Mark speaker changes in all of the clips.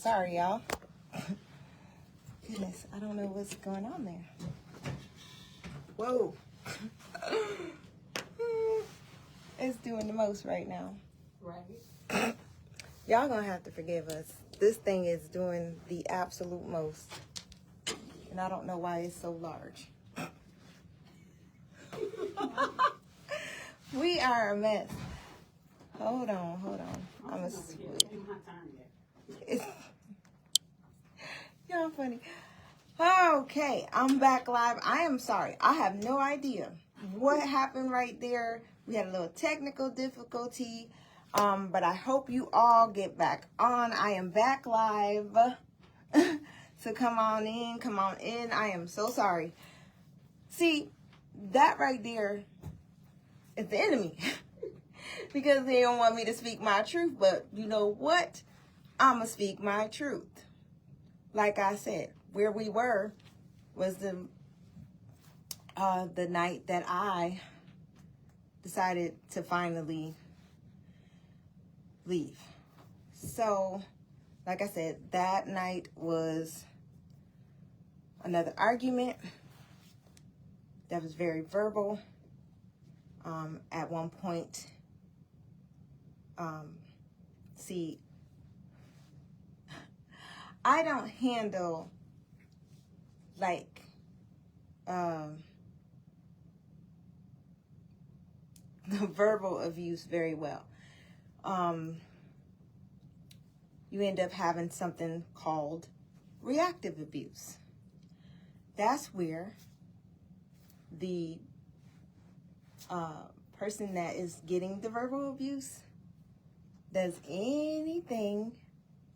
Speaker 1: Sorry, y'all. Goodness, I don't know what's going on there. Whoa. It's doing the most right now.
Speaker 2: Right.
Speaker 1: Y'all gonna have to forgive us. This thing is doing the absolute most. And I don't know why it's so large. We are a mess. Hold on. I'm a switch. It's y'all funny. Okay, I'm back live. I am sorry. I have no idea what happened right there. We had a little technical difficulty. But I hope you all get back on. I am back live. So come on in. I am so sorry. See, that right there is the enemy. Because they don't want me to speak my truth. But you know what? I'm going to speak my truth. Like I said, where we were was the night that I decided to finally leave. So, like I said, that night was another argument that was very verbal. At one point, see, I don't handle like the verbal abuse very well. You end up having something called reactive abuse. That's where the person that is getting the verbal abuse does anything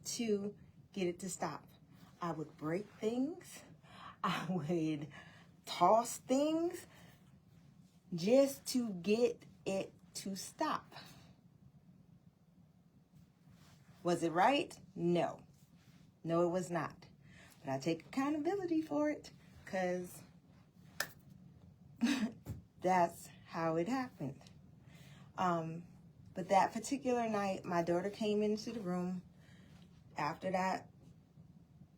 Speaker 1: to get it to stop. I would break things. I would toss things just to get it to stop. Was it right? No. No, it was not. But I take accountability for it because that's how it happened. But that particular night, my daughter came into the room after that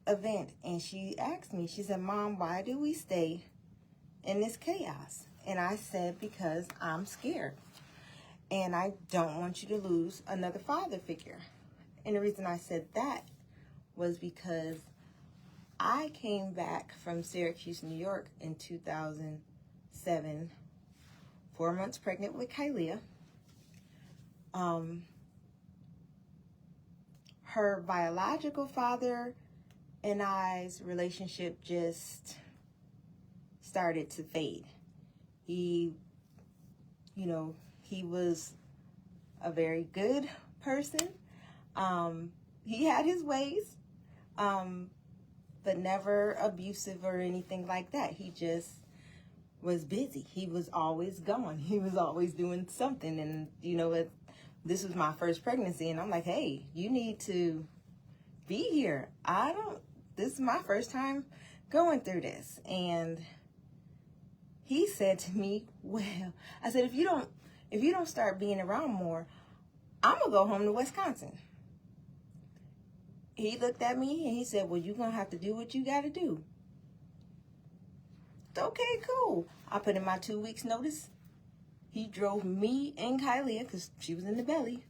Speaker 1: event, and she asked me, she said, "Mom, why do we stay in this chaos?" And I said, because I'm scared. And I don't want you to lose another father figure. And the reason I said that was because I came back from Syracuse, New York in 2007, 4 months pregnant with Kylia. Her biological father and I's relationship just started to fade. He was a very good person. He had his ways, but never abusive or anything like that. He just was busy. He was always gone. He was always doing something. And, this was my first pregnancy. And I'm like, hey, you need to be here. This is my first time going through this. And he said to me, well, I said, if you don't start being around more, I'm going to go home to Wisconsin. He looked at me and he said, well, you're going to have to do what you got to do. Okay, cool. I put in my 2 weeks notice. He drove me and Kylia, because she was in the belly,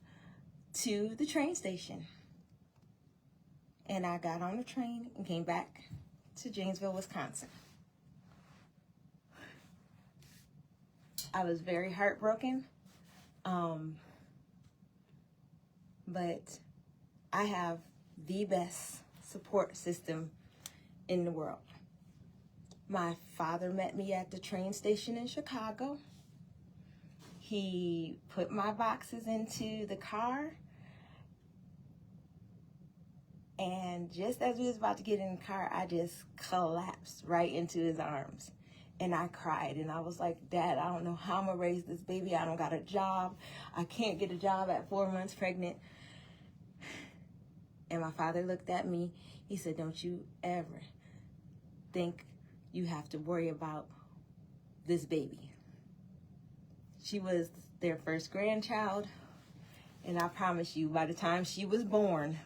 Speaker 1: to the train station. And I got on the train and came back to Janesville, Wisconsin. I was very heartbroken. But I have the best support system in the world. My father met me at the train station in Chicago. He put my boxes into the car. And just as we was about to get in the car, I just collapsed right into his arms. And I cried. And I was like, Dad, I don't know how I'm going to raise this baby. I don't got a job. I can't get a job at 4 months pregnant. And my father looked at me. He said, don't you ever think you have to worry about this baby. She was their first grandchild. And I promise you, by the time she was born,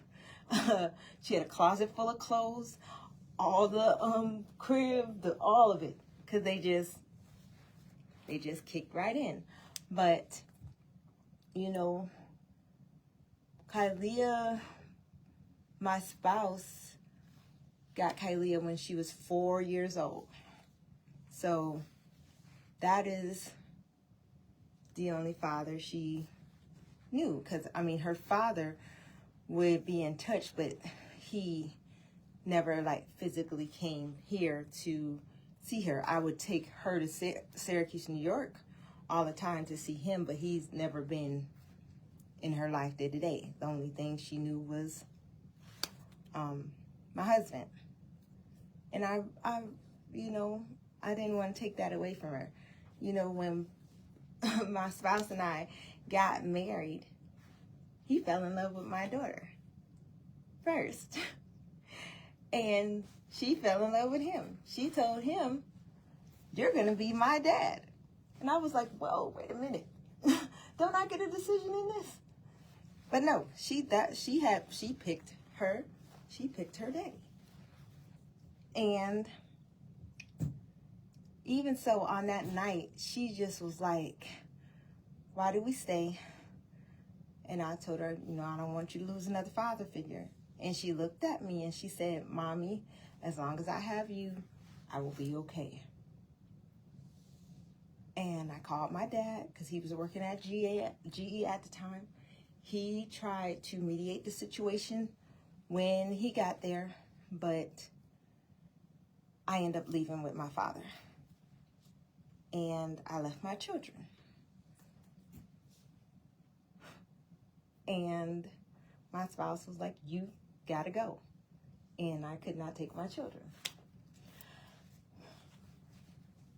Speaker 1: She had a closet full of clothes, all the crib, all of it, because they just kicked right in. But you know, Kylia, my spouse, got Kylia when she was 4 years old. So that is the only father she knew. Because, I mean, her father would be in touch, but he never, like, physically came here to see her. I would take her to Syracuse, New York all the time to see him, but he's never been in her life day to day. The only thing she knew was my husband. And I you know, I didn't want to take that away from her. You know, when my spouse and I got married, he fell in love with my daughter first. And she fell in love with him. She told him, "You're going to be my dad." And I was like, whoa, wait a minute. Don't I get a decision in this? But no, she picked her daddy. And even so, on that night, she just was like, "Why did we stay?" And I told her, you know, "I don't want you to lose another father figure." And she looked at me and she said, "Mommy, as long as I have you, I will be okay." And I called my dad because he was working at GE at the time. He tried to mediate the situation when he got there, but I ended up leaving with my father. And I left my children. And my spouse was like, "You gotta go." And I could not take my children.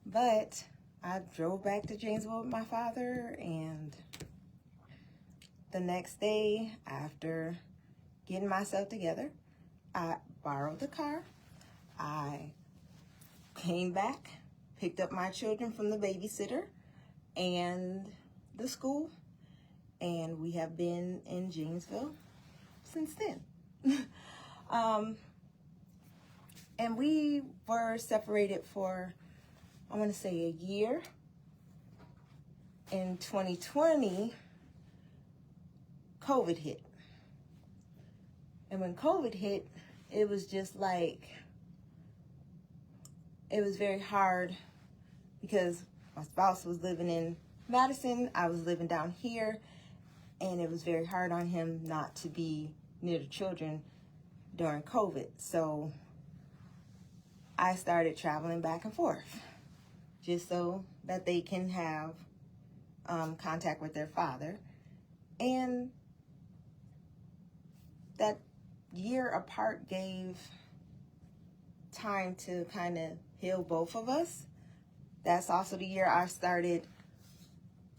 Speaker 1: But I drove back to Janesville with my father, and the next day, after getting myself together, I borrowed the car. I came back, picked up my children from the babysitter and the school, and we have been in Janesville since then. And we were separated for, I want to say, a year. In 2020, COVID hit. And when COVID hit, it was just like, it was very hard because my spouse was living in Madison, I was living down here, and it was very hard on him not to be near the children during COVID. So I started traveling back and forth just so that they can have contact with their father. And that year apart gave time to kind of heal both of us. That's also the year I started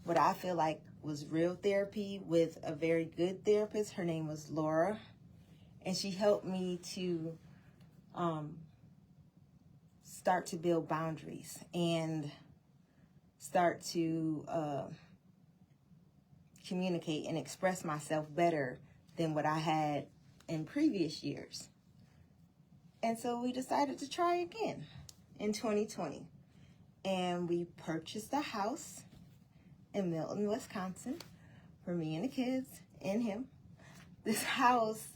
Speaker 1: what I feel like was real therapy with a very good therapist. Her name was Laura, and she helped me to start to build boundaries and start to communicate and express myself better than what I had in previous years. And so we decided to try again in 2020. And we purchased a house in Milton, Wisconsin for me and the kids and him. This house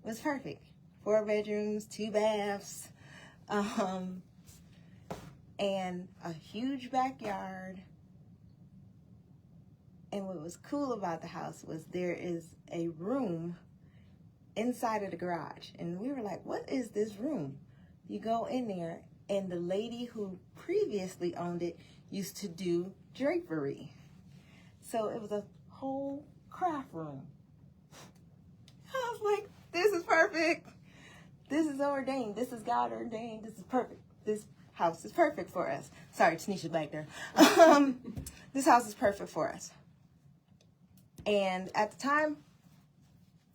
Speaker 1: was perfect. 4 bedrooms, 2 baths, and a huge backyard. And what was cool about the house was there is a room inside of the garage. And we were like, what is this room? You go in there, and the lady who previously owned it used to do drapery. So it was a whole craft room. I was like, this is perfect. This is ordained. This is God ordained. This is perfect. This house is perfect for us. Sorry, Tanisha's back there. This house is perfect for us. And at the time,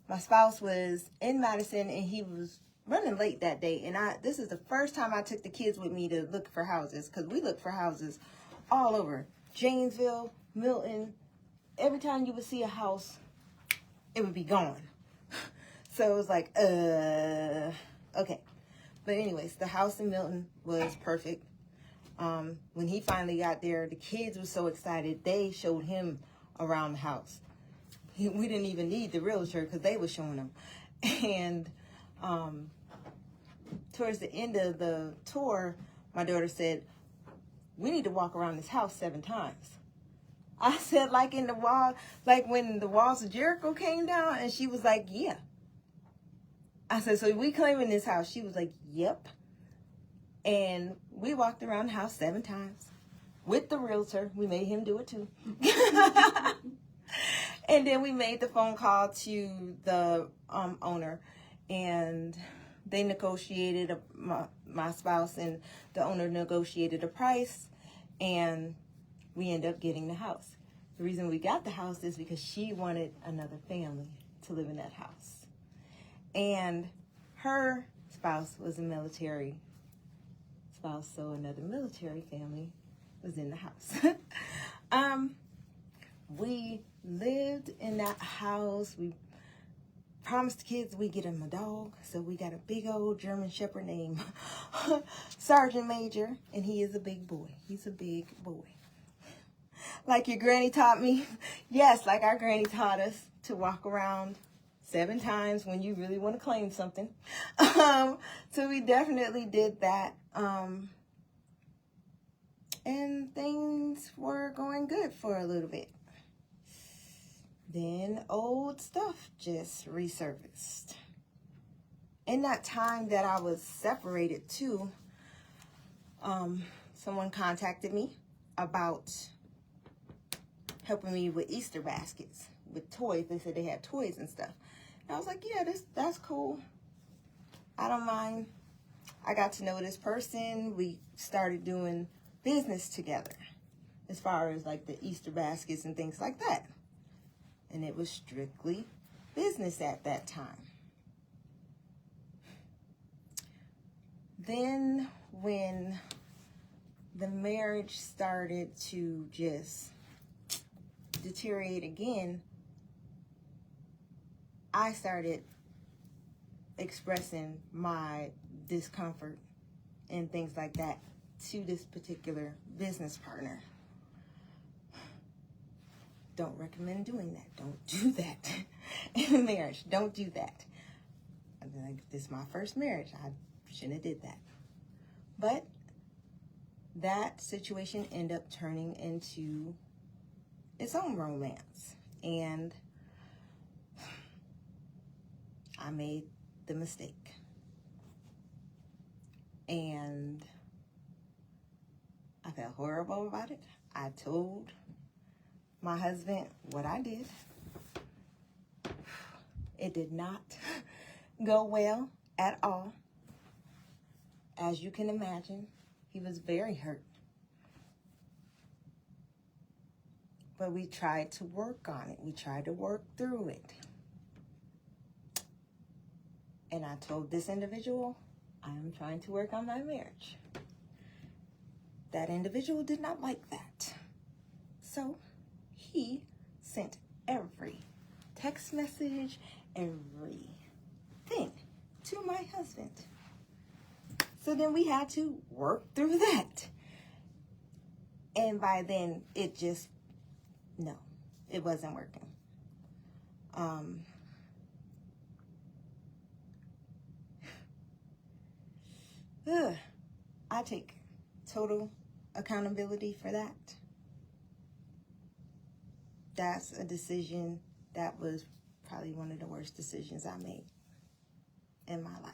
Speaker 1: my spouse was in Madison, and he was running late that day. And this is the first time I took the kids with me to look for houses, because we looked for houses all over. Janesville, Milton. Every time you would see a house, it would be gone. So it was like, okay. But anyways, the house in Milton was perfect. When he finally got there, the kids were so excited. They showed him around the house. We didn't even need the realtor because they were showing him. And towards the end of the tour, my daughter said, we need to walk around this house 7 times. I said, like in the wall, like when the walls of Jericho came down, and she was like, yeah. I said, so we claiming this house? She was like, yep. And we walked around the house 7 times with the realtor. We made him do it too. And then we made the phone call to the owner, and they negotiated, my spouse and the owner negotiated a price, and we ended up getting the house. The reason we got the house is because she wanted another family to live in that house. And her spouse was a military spouse, so another military family was in the house. We lived in that house. We promised the kids we get them a dog, so we got a big old German Shepherd named Sergeant Major, and he is a big boy. He's a big boy. Like your granny taught me. Yes, like our granny taught us to walk around 7 times when you really want to claim something. So we definitely did that. And things were going good for a little bit. Then old stuff just resurfaced. In that time that I was separated too, someone contacted me about helping me with Easter baskets, with toys. They said they had toys and stuff. And I was like, yeah, that's cool. I don't mind. I got to know this person. We started doing business together as far as like the Easter baskets and things like that. And it was strictly business at that time. Then when the marriage started to just deteriorate again, I started expressing my discomfort and things like that to this particular business partner. Don't recommend doing that. Don't do that in a marriage. Don't do that. This is my first marriage. I shouldn't have did that. But that situation ended up turning into its own romance. And I made the mistake. And I felt horrible about it. I told my husband what I did. It did not go well at all. As you can imagine, he was very hurt. But we tried to work on it. We tried to work through it. And I told this individual, I am trying to work on my marriage. That individual did not like that. So he sent every text message, everything to my husband. So then we had to work through that. And by then, it just, no, it wasn't working. I take total accountability for that. That's a decision that was probably one of the worst decisions I made in my life.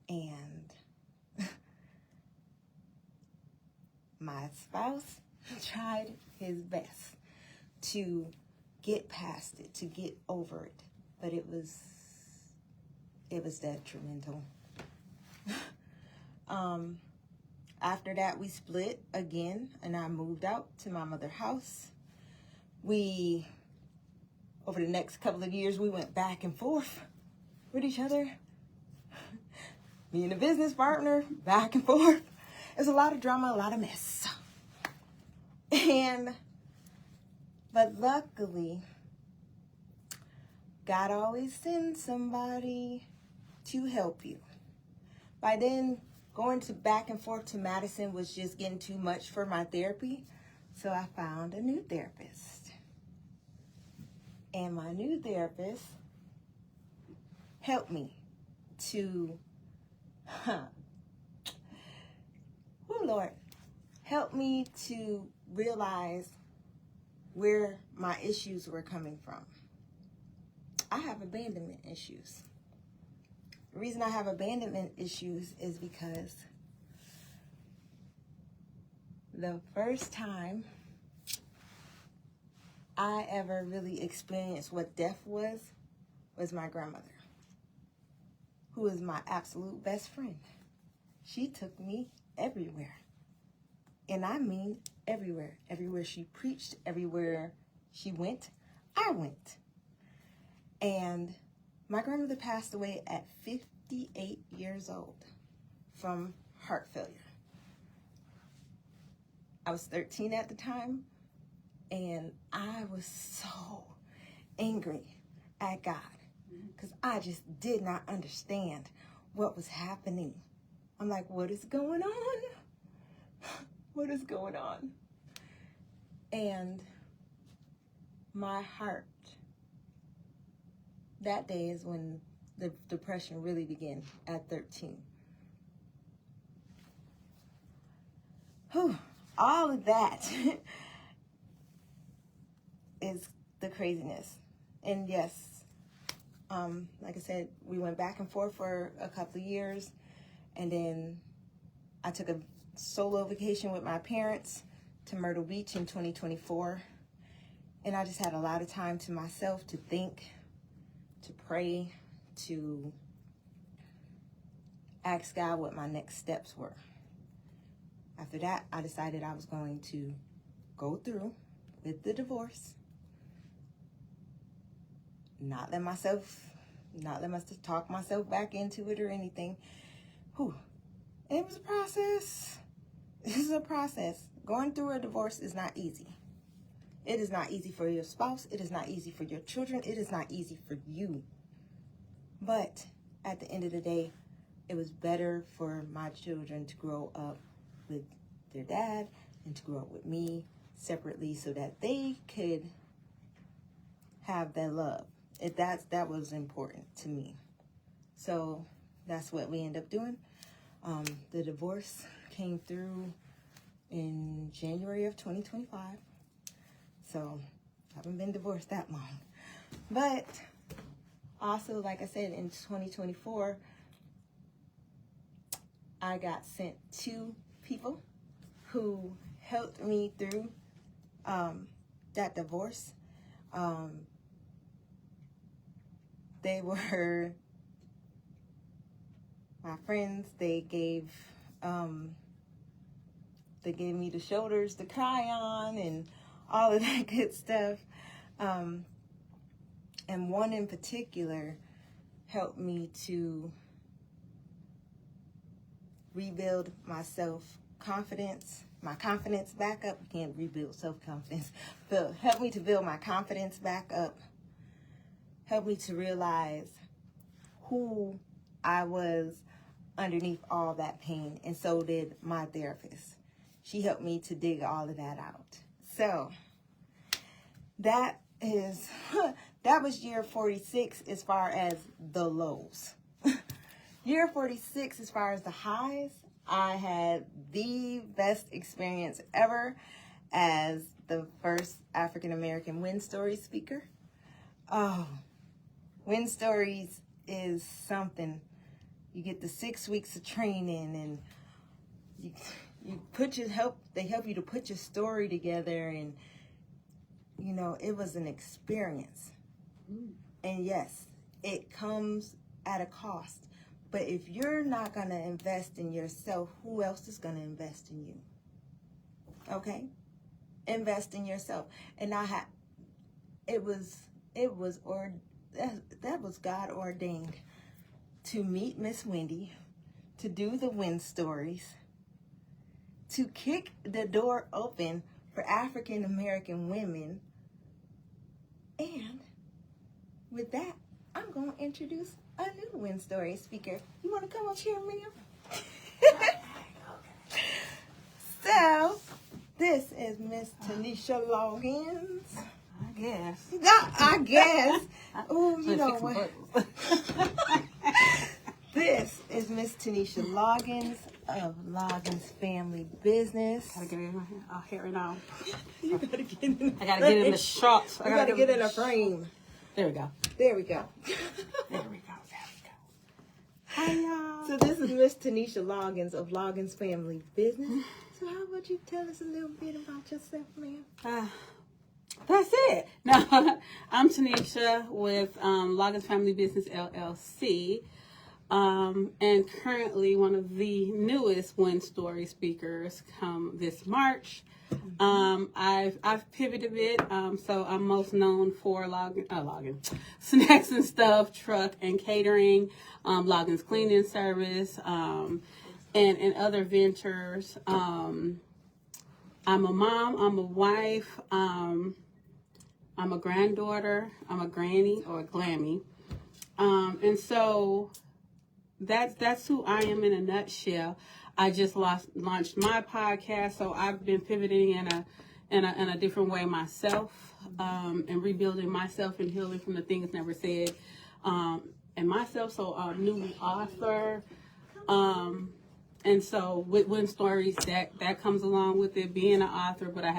Speaker 1: And my spouse tried his best to get past it, to get over it, but it was detrimental. After that, we split again, and I moved out to my mother's house. Over the next couple of years, we went back and forth with each other. Me and a business partner, back and forth. There's a lot of drama, a lot of mess. But luckily, God always sends somebody to help you. By then, going to back and forth to Madison was just getting too much for my therapy. So I found a new therapist. And my new therapist helped me to, help me to realize where my issues were coming from. I have abandonment issues. The reason I have abandonment issues is because the first time I ever really experienced what death was my grandmother, who is my absolute best friend. She took me everywhere. And I mean everywhere. Everywhere she preached, everywhere she went, I went. And my grandmother passed away at 58 years old from heart failure. I was 13 at the time, and I was so angry at God because I just did not understand what was happening. I'm like, what is going on? What is going on? And my heart, that day is when the depression really began at 13. Whew, all of that is the craziness. And yes, like I said, we went back and forth for a couple of years, and then I took a solo vacation with my parents to Myrtle Beach in 2024, and I just had a lot of time to myself to think, to pray, to ask God what my next steps were. After that, I decided I was going to go through with the divorce, not let myself talk myself back into it or anything. Whew. It was a process. This is a process. Going through a divorce is not easy. It is not easy for your spouse. It is not easy for your children. It is not easy for you. But at the end of the day, it was better for my children to grow up with their dad and to grow up with me separately so that they could have that love. That was important to me. So that's what we ended up doing. The divorce came through in January of 2025. So I haven't been divorced that long. But also, like I said, in 2024, I got sent 2 people who helped me through that divorce. They were my friends. They gave me the shoulders to cry on and all of that good stuff. And one in particular helped me to rebuild my self-confidence, my confidence back up. You can't rebuild self-confidence, but helped me to build my confidence back up. Helped me to realize who I was underneath all that pain, and so did my therapist. She helped me to dig all of that out. So that was year 46 as far as the lows. Year 46 as far as the highs, I had the best experience ever as the first African American Win Stories speaker. Oh, Win Stories is something. You get the 6 weeks of training, and they help you to put your story together, and it was an experience. And yes, it comes at a cost. But if you're not going to invest in yourself, who else is going to invest in you? Okay? Invest in yourself. And that was God ordained to meet Miss Wendy, to do the Win Stories, to kick the door open for African American women, and with that, I'm going to introduce a new Win Story speaker. You want to come up here, ma'am? So, this is Miss Tennisha Loggins. I guess. Oh, you know what? This is Miss Tennisha Loggins of Loggins Family Business.
Speaker 2: Gotta get it in my hair. Oh, hair now.
Speaker 1: You gotta get in.
Speaker 2: I gotta get in the shots.
Speaker 1: I gotta get in a frame.
Speaker 2: There we go.
Speaker 1: There we go.
Speaker 2: There we go. Hi, y'all.
Speaker 1: So this is Miss Tennisha Loggins of Loggins Family Business. So how about you tell us a little bit about yourself, ma'am?
Speaker 2: That's it. No, I'm Tennisha with Loggins Family Business LLC, and currently one of the newest Win Story speakers come this March. I've pivoted a bit, so I'm most known for Loggins snacks and stuff, truck and catering, Loggins cleaning service, and other ventures. I'm a mom, I'm a wife, I'm a granddaughter, I'm a granny or a glammy, and so that's who I am in a nutshell. I just launched my podcast, so I've been pivoting in a different way myself, and rebuilding myself and healing from the things never said, and myself. So new author, and so with Win Stories that comes along with it being an author, but I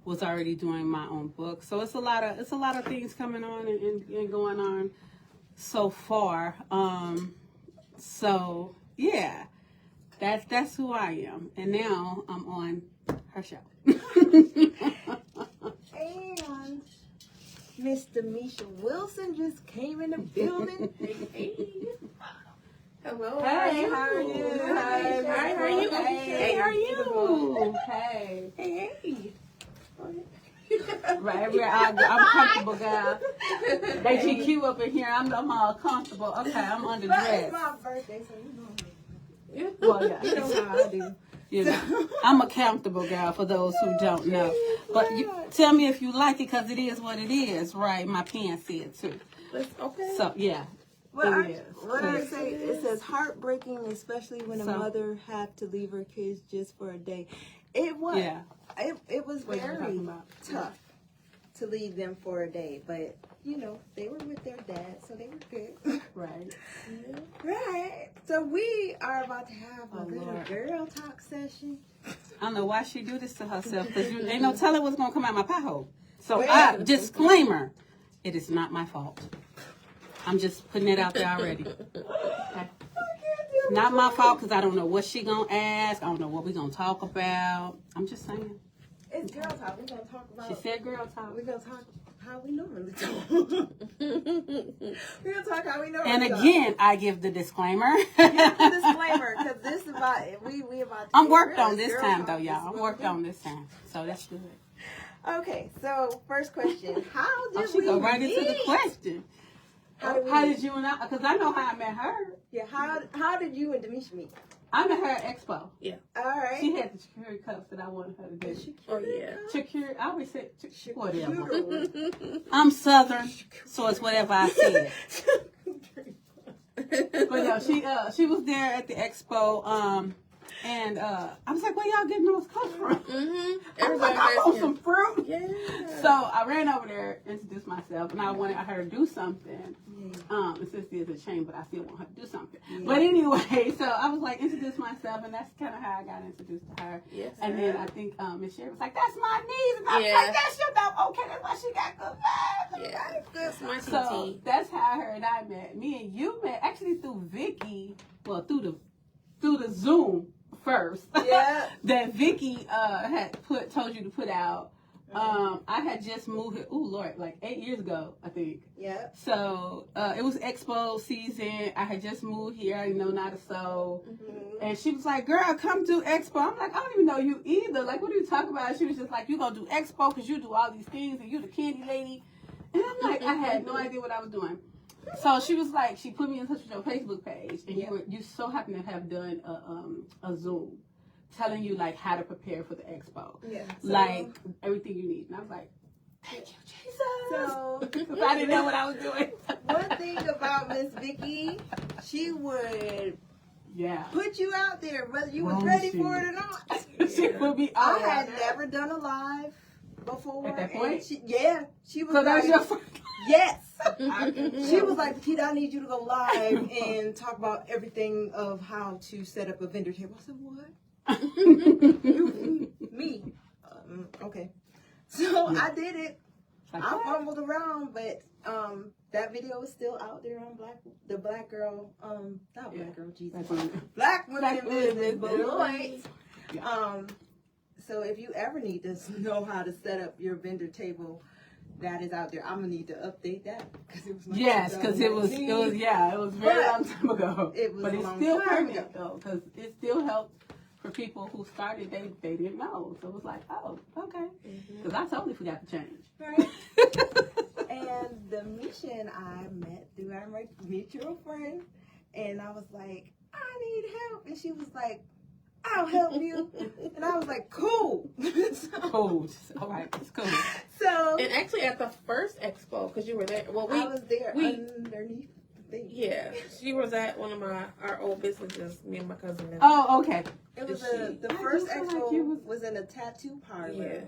Speaker 2: was already doing my own book. So it's a lot of things coming on and going on so far. So yeah. That's who I am. And now I'm on her show.
Speaker 1: And Miss Damischa Wilson just came in the building. Hey. Hello.
Speaker 2: Hey, how are you?
Speaker 1: Hi, how are you?
Speaker 2: Hey, how are you?
Speaker 1: Hey.
Speaker 2: Hey. Right, I'm comfortable, guys. They GQ up in here. I'm all comfortable. Okay, I'm underdressed.
Speaker 1: It's my birthday, so you know.
Speaker 2: Well, yeah.
Speaker 1: You know how I do.
Speaker 2: You know, I'm a comfortable girl for those who don't know. But you, tell me if you like it, because it is what it is, right? My pants said too.
Speaker 1: Okay.
Speaker 2: So, yeah.
Speaker 1: What did I say? It says heartbreaking, especially when a mother have to leave her kids just for a day. It was. Yeah. It was very tough to leave them for a day, but you know they were with their dad, so they were good.
Speaker 2: Right.
Speaker 1: Yeah. Right. So we are about to have a little girl talk session.
Speaker 2: I don't know why she do this to herself, because you ain't no telling what's gonna come out my pie hole. So disclaimer, it is not my fault. I'm just putting it out there already. Okay. Not my fault, because I don't know what she gonna ask. I don't know what we gonna talk about. I'm just saying.
Speaker 1: It's girl talk. We're gonna talk about.
Speaker 2: She said girl talk.
Speaker 1: We're gonna talk how we normally talk. We're gonna talk how we normally
Speaker 2: And again, I give the disclaimer.
Speaker 1: Give the disclaimer, because this is about we about.
Speaker 2: I'm worked on this time though, y'all. I'm worked on this time, so that's good.
Speaker 1: Okay, so first question: how did
Speaker 2: we go right into the question? How did you and I? Because I know how I met her.
Speaker 1: Yeah. How did you and Damischa meet?
Speaker 2: I met her at Expo.
Speaker 1: Yeah. All right.
Speaker 2: She had the security cups that I wanted her to do.
Speaker 1: Oh yeah.
Speaker 2: Security. I always said whatever. I'm Southern, so it's whatever I said. But no, she was there at the Expo. And I was like, where y'all getting those cups from? I was like, I want some fruit.
Speaker 1: Yeah.
Speaker 2: So I ran over there, introduced myself, and I wanted her to do something. And since there's a shame, but I still want her to do something. Yeah. But anyway, so I was like, introduce myself, and that's kind of how I got introduced to her. Yes, and then I think Miss Sherry was like, that's my niece. And I was like, that's your dog. Okay, that's why she got good vibes.
Speaker 1: Yeah, that's my
Speaker 2: So that's how her and I met. Me and you met actually through Vicky, well, through the Zoom first.
Speaker 1: Yeah.
Speaker 2: That Vicky had told you to put out. I had just moved here, like 8 years ago, I think.
Speaker 1: Yeah.
Speaker 2: So it was Expo season. I had just moved here, I didn't know not a soul. And she was like, girl, come do Expo. I'm like, I don't even know you either. Like, what are you talking about? She was just like, you gonna do Expo because you do all these things and you the candy lady. And I'm like, I had no idea what I was doing. So she was like, she put me in touch with your Facebook page, and you so happen to have done a Zoom telling you like how to prepare for the expo, like everything you need. And I was like, thank you, Jesus.
Speaker 1: So
Speaker 2: because I didn't know what I was doing.
Speaker 1: One thing about Miss Vicky, she would put you out there, whether you was ready for it or not.
Speaker 2: She would be.
Speaker 1: I had never done a live before.
Speaker 2: At that point?
Speaker 1: She was
Speaker 2: So that's your first.
Speaker 1: Yes. She was like, Paquita, I need you to go live and talk about everything of how to set up a vendor table. I said, what? Me. Okay. So I did it. I fumbled around, but that video is still out there on the Black Girl, not Black Girl, Jesus. Black Women in Business, Beloit. So if you ever need to know how to set up your vendor table, that is out there. I'm gonna need to update that because it was
Speaker 2: because it was very long time ago. But it's still permanent though, because it still helped for people who started. They didn't know, so it was like, oh, okay, because I totally forgot to change.
Speaker 1: Right. And Damischa and I met through our mutual friend, and I was like, I need help, and she was like, I'll help you. And I was like, cool.
Speaker 2: Cool. All right, it's cool.
Speaker 1: So,
Speaker 3: and actually at the first expo, because you were there. Well,
Speaker 1: I was there underneath the thing.
Speaker 3: Yeah, she was at one of our old businesses. Me and my cousin.
Speaker 2: Oh, okay.
Speaker 1: It was the first expo was in a tattoo parlor.
Speaker 3: Yeah.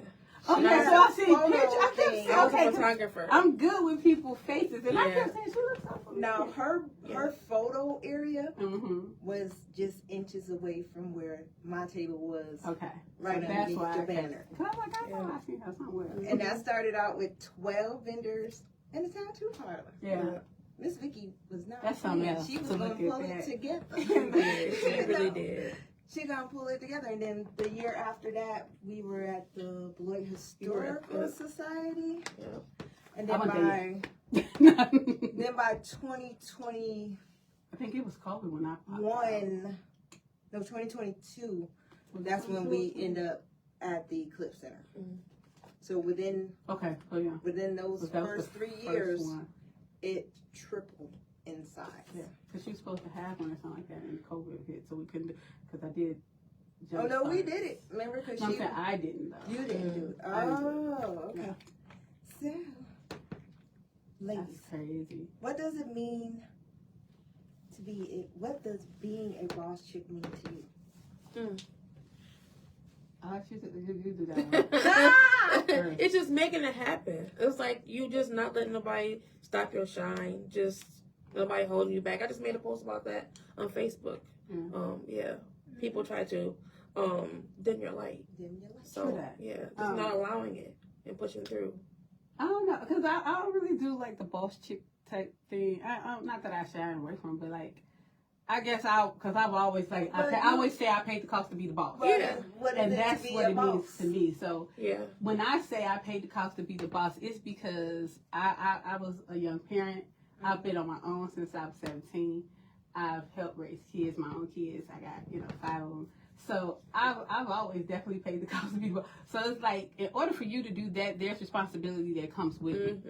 Speaker 2: Okay, so I see pictures. I kept saying,
Speaker 3: I was a photographer.
Speaker 2: I'm good with people's faces, and I kept saying she looks so familiar.
Speaker 1: Now her photo area was just inches away from where my table was.
Speaker 2: Okay,
Speaker 1: right
Speaker 2: so
Speaker 1: underneath the banner.
Speaker 2: Cause I'm like, I thought I seen her somewhere.
Speaker 1: And that started out with 12 vendors in a tattoo parlor.
Speaker 2: Yeah.
Speaker 1: Miss Vicky was not.
Speaker 2: That's something else.
Speaker 1: She was gonna pull it together.
Speaker 3: She really did.
Speaker 1: She gonna pull it together, and then the year after that, we were at the Beloit Historical Society, and then by 2020,
Speaker 2: I think it was COVID when I popped
Speaker 1: 2022. That's when we end up at the Clip Center. So within those first 3 years, it tripled in size.
Speaker 2: Yeah, because she was supposed to have one or something like that, and COVID hit, so we couldn't. Because I did.
Speaker 1: Oh no, we did it. Remember? Because
Speaker 2: I didn't though.
Speaker 1: You didn't do it. Oh, okay. No. So, ladies,
Speaker 2: that's crazy.
Speaker 1: What does it mean to be? What does being a boss chick mean to you?
Speaker 2: You do that one.
Speaker 3: It's just making it happen. It's like you just not letting nobody stop your shine. Just nobody holding you back. I just made a post about that on Facebook. People try to dim your light. So just not allowing it and pushing through.
Speaker 2: I don't know, because I don't really do like the boss chick type thing. Not that I shy away from, but like. I guess because I've always I always say I paid the cost to be the boss.
Speaker 1: Yeah,
Speaker 2: and that's what it means to me. So when I say I paid the cost to be the boss, it's because I was a young parent. I've been on my own since I was 17. I've helped raise kids, my own kids. I got 5 of them. So I've always definitely paid the cost to be the boss. So it's like in order for you to do that, there's responsibility that comes with it.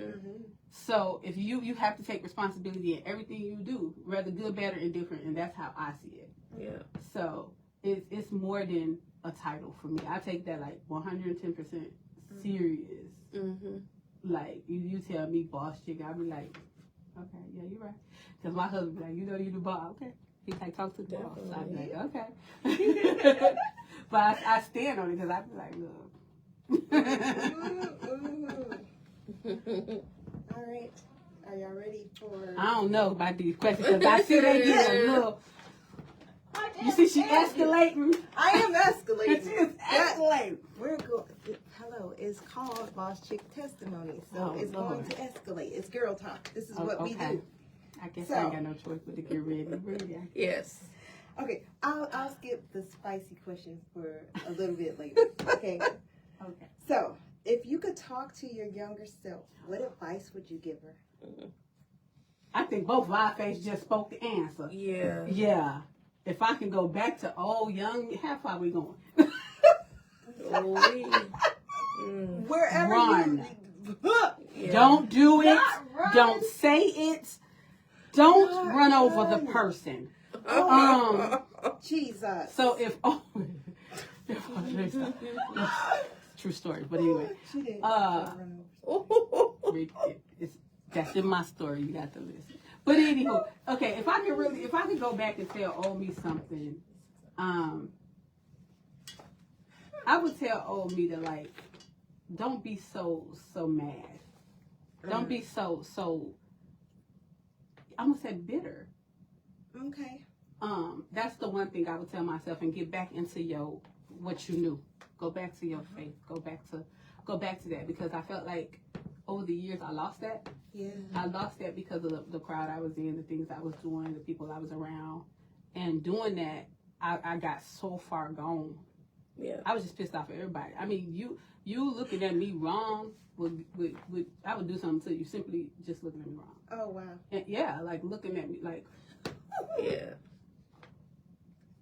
Speaker 2: So if you have to take responsibility in everything you do, whether good, bad, or indifferent, and that's how I see it.
Speaker 3: Yeah.
Speaker 2: So it's more than a title for me. I take that like 110% serious. Like you tell me boss chick, I'll be like, okay, yeah, you're right. Because my husband be like, you the boss, okay. He like talk to the boss. So I be like, okay. But I stand on it because I be like, look.
Speaker 1: All right. Are y'all ready for...
Speaker 2: I don't know about these questions because I see they get a little... You see she escalating?
Speaker 1: I am escalating.
Speaker 2: She is escalating.
Speaker 1: We're going... Hello. It's called Boss Chick Testimonies. So it's going to escalate. It's girl talk. This is what we do.
Speaker 2: I guess I ain't got no choice but to get ready.
Speaker 3: Yes.
Speaker 1: Okay. I'll skip the spicy questions for a little bit later. Okay.
Speaker 2: Okay.
Speaker 1: So... if you could talk to your younger self, what advice would you give her?
Speaker 2: I think both live face just spoke the answer.
Speaker 3: Yeah.
Speaker 2: Yeah. If I can go back to old, young, how far we going?
Speaker 1: Wherever
Speaker 2: run.
Speaker 1: you...
Speaker 2: Don't do it. Don't say it. Don't run over the person.
Speaker 1: Jesus.
Speaker 2: So if... true story, but anyway. That's in my story. You got to listen. But anywho, okay, if I could go back and tell old me something, I would tell old me to like, don't be so mad. Don't be so I'm gonna say bitter.
Speaker 1: Okay.
Speaker 2: That's the one thing I would tell myself, and get back into what you knew. Go back to your faith. Go back to that, because I felt like over the years I lost that.
Speaker 1: Yeah.
Speaker 2: I lost that because of the crowd I was in, the things I was doing, the people I was around, and doing that, I got so far gone.
Speaker 3: Yeah.
Speaker 2: I was just pissed off at everybody. I mean, you looking at me wrong would I would do something to you simply just looking at me wrong.
Speaker 1: Oh wow.
Speaker 2: And yeah, like looking at me like.
Speaker 3: Yeah.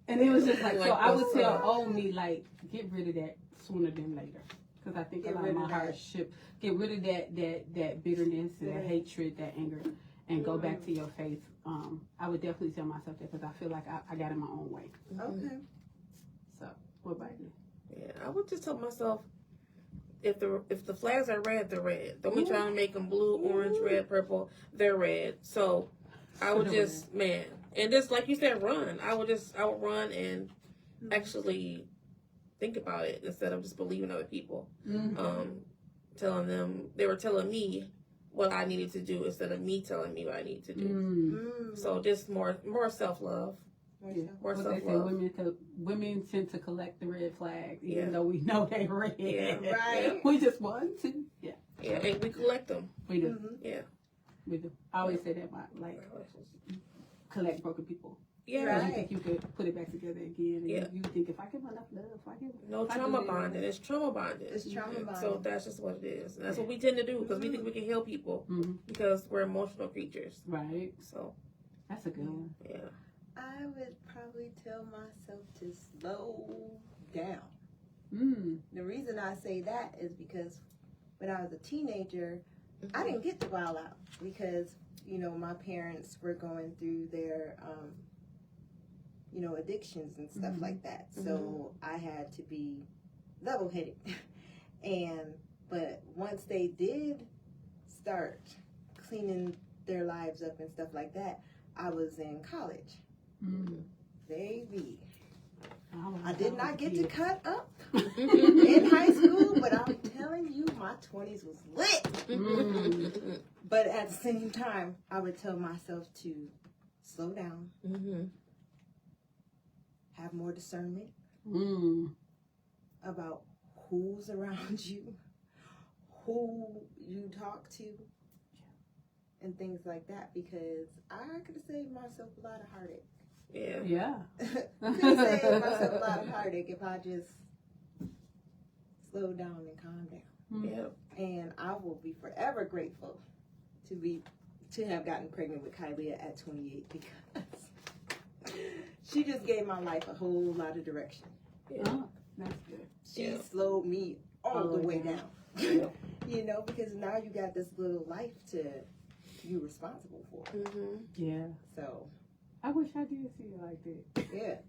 Speaker 2: And it was just like, so
Speaker 3: Like
Speaker 2: I would
Speaker 3: this,
Speaker 2: tell old me, like, get rid of that sooner than later. Because I think a lot of my hardship, get rid of that bitterness, that hatred, that anger, and go back to your faith. I would definitely tell myself that, because I feel like I got in my own way.
Speaker 1: Okay.
Speaker 2: So, what about you?
Speaker 3: Yeah, I would just tell myself, if the flags are red, they're red. Don't be trying to make them blue, orange, red, purple. They're red. So I would just, and just like you said, run. I would run and actually think about it instead of just believing other people. Telling them, they were telling me what I needed to do instead of me telling me what I needed to do. So just more self-love. More self-love.
Speaker 2: Women tend to collect the red flags, even though we know they red.
Speaker 3: Yeah.
Speaker 1: Right.
Speaker 2: We just want to. Yeah.
Speaker 3: Yeah, and we collect them.
Speaker 2: We do.
Speaker 3: Yeah.
Speaker 2: We do. I always say that about, like, collect broken people.
Speaker 3: Yeah.
Speaker 2: Because you think you could put it back together again. And you think, if I give enough love,
Speaker 3: trauma bonding. It's trauma bonding.
Speaker 1: It's trauma bonding.
Speaker 3: So that's just what it is. And that's what we tend to do, because we think we can heal people because we're emotional creatures.
Speaker 2: Right.
Speaker 3: So
Speaker 2: that's a good one.
Speaker 3: Yeah.
Speaker 1: I would probably tell myself to slow down. The reason I say that is because when I was a teenager, I didn't get to wild out because, my parents were going through their, addictions and stuff like that. So I had to be level-headed. But once they did start cleaning their lives up and stuff like that, I was in college. Baby. I did not get to cut up in high school, but I'm telling you, my 20s was lit. But at the same time, I would tell myself to slow down, have more discernment about who's around you, who you talk to, and things like that, because I could have saved myself a lot of heartache.
Speaker 2: Yeah.
Speaker 1: Could have saved myself a lot of heartache if I just slowed down and calmed down.
Speaker 3: Yeah.
Speaker 1: And I will be forever grateful to have gotten pregnant with Kylie at 28, because she just gave my life a whole lot of direction.
Speaker 2: Oh, that's good.
Speaker 1: She slowed me all the way down. Because now you got this little life to be responsible for.
Speaker 2: Yeah.
Speaker 1: So
Speaker 2: I wish I did see it like that.
Speaker 1: yeah.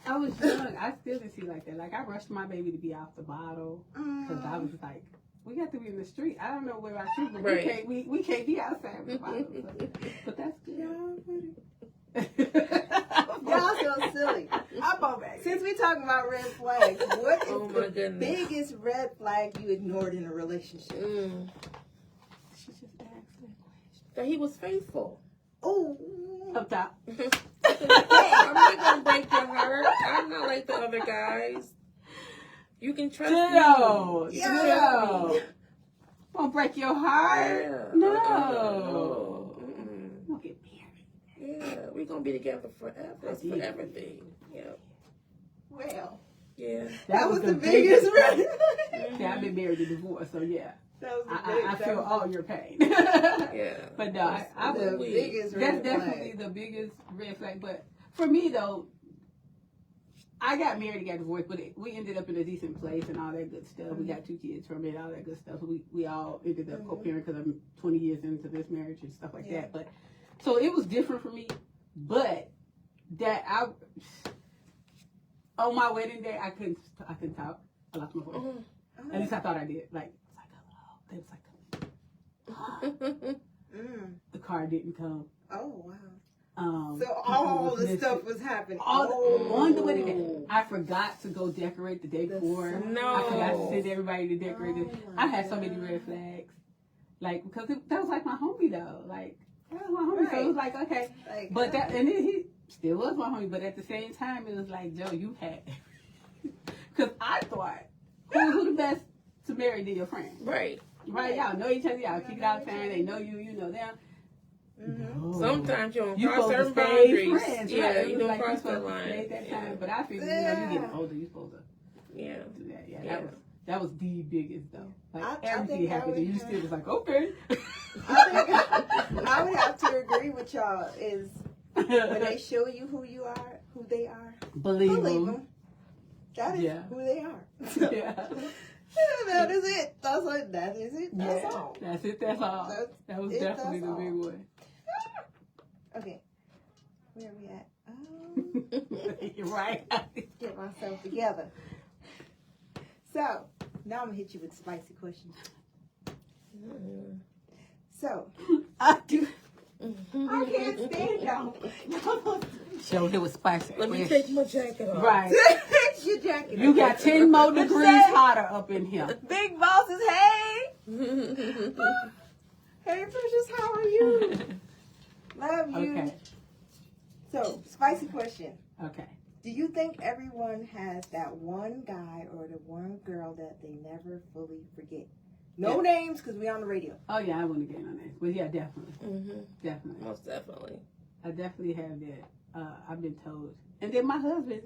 Speaker 2: I was young. I still didn't see it like that. Like, I rushed my baby to be off the bottle because I was like, we got to be in the street. I don't know where I shoot, but we can't be outside with the bottle. But that's good.
Speaker 1: Y'all so silly. Since we talking about red flags, what is the biggest red flag you ignored in a relationship?
Speaker 2: She just asked that question.
Speaker 3: That he was faithful.
Speaker 1: Oh,
Speaker 2: up top.
Speaker 3: I'm not gonna break your heart. I'm not like the other guys. You can trust me.
Speaker 2: Yo. Won't break your heart.
Speaker 3: Yeah.
Speaker 2: No. We'll get married.
Speaker 3: Yeah, we're gonna be together forever. It's for everything. Yeah.
Speaker 1: well.
Speaker 3: Yeah.
Speaker 1: That was the biggest red flag.
Speaker 2: Yeah, I've been married to divorce, so yeah.
Speaker 1: That was
Speaker 2: I feel all your pain.
Speaker 3: Yeah.
Speaker 2: But no, I
Speaker 1: the
Speaker 2: would.
Speaker 1: biggest red
Speaker 2: That's
Speaker 1: flag.
Speaker 2: definitely the biggest red flag. But for me though, I got married and got divorced, but we ended up in a decent place and all that good stuff. We got 2 kids from it, all that good stuff. We all ended up co-parent because I'm 20 years into this marriage and stuff like that. But so it was different for me. But that on my wedding day, I couldn't talk. I lost my voice. At least I thought I did. Like, it was like, hello. They was like, The car didn't come.
Speaker 1: Oh, wow.
Speaker 2: So
Speaker 1: all the stuff was happening.
Speaker 2: On the way to that, I forgot to go decorate the day before.
Speaker 3: No.
Speaker 2: I forgot to send everybody to decorate it. I had so many red flags. Like, because that was like my homie, though. Like, that was my homie. So it was like, okay. But that, and then he still was my homie. But at the same time, it was like, Joe, you had. Because I thought, who the best to marry than your friend?
Speaker 3: Right.
Speaker 2: Right? Y'all know each other. Y'all kick it out of town. They know you. You know them.
Speaker 3: Mm-hmm. No. Sometimes you don't
Speaker 2: you
Speaker 3: cross certain
Speaker 2: boundaries.
Speaker 3: Friends,
Speaker 2: yeah,
Speaker 3: right? You don't
Speaker 2: like
Speaker 3: cross that line.
Speaker 2: That time. But I figured, you getting older, you supposed to do that. Yeah, that was the biggest though. Like everything happened, and you still was like, okay.
Speaker 1: I would have to agree with y'all. Is when they show you who you are, who they are,
Speaker 2: believe them.
Speaker 1: That is who they are. That is it. That is it. That's all.
Speaker 2: That's it. That's all. That was definitely the big one.
Speaker 1: Okay, where are we at?
Speaker 2: You're right.
Speaker 1: Get myself together. So now I'm gonna hit you with a spicy question. So I can't stand y'all.
Speaker 2: Show it was spicy.
Speaker 3: Let me take my jacket off.
Speaker 2: Right.
Speaker 1: Take your jacket.
Speaker 2: You got 10 more degrees hotter up in here.
Speaker 1: Big bosses, hey. Hey, Precious, how are you? Love you. Okay. So, spicy question.
Speaker 2: Okay.
Speaker 1: Do you think everyone has that one guy or the one girl that they never fully forget? No names, because we're on the radio.
Speaker 2: Oh, yeah, I wouldn't get no names. But, yeah, definitely.
Speaker 3: Mm-hmm.
Speaker 2: Definitely.
Speaker 3: Most definitely.
Speaker 2: I definitely have that. I've been told. And then my husband,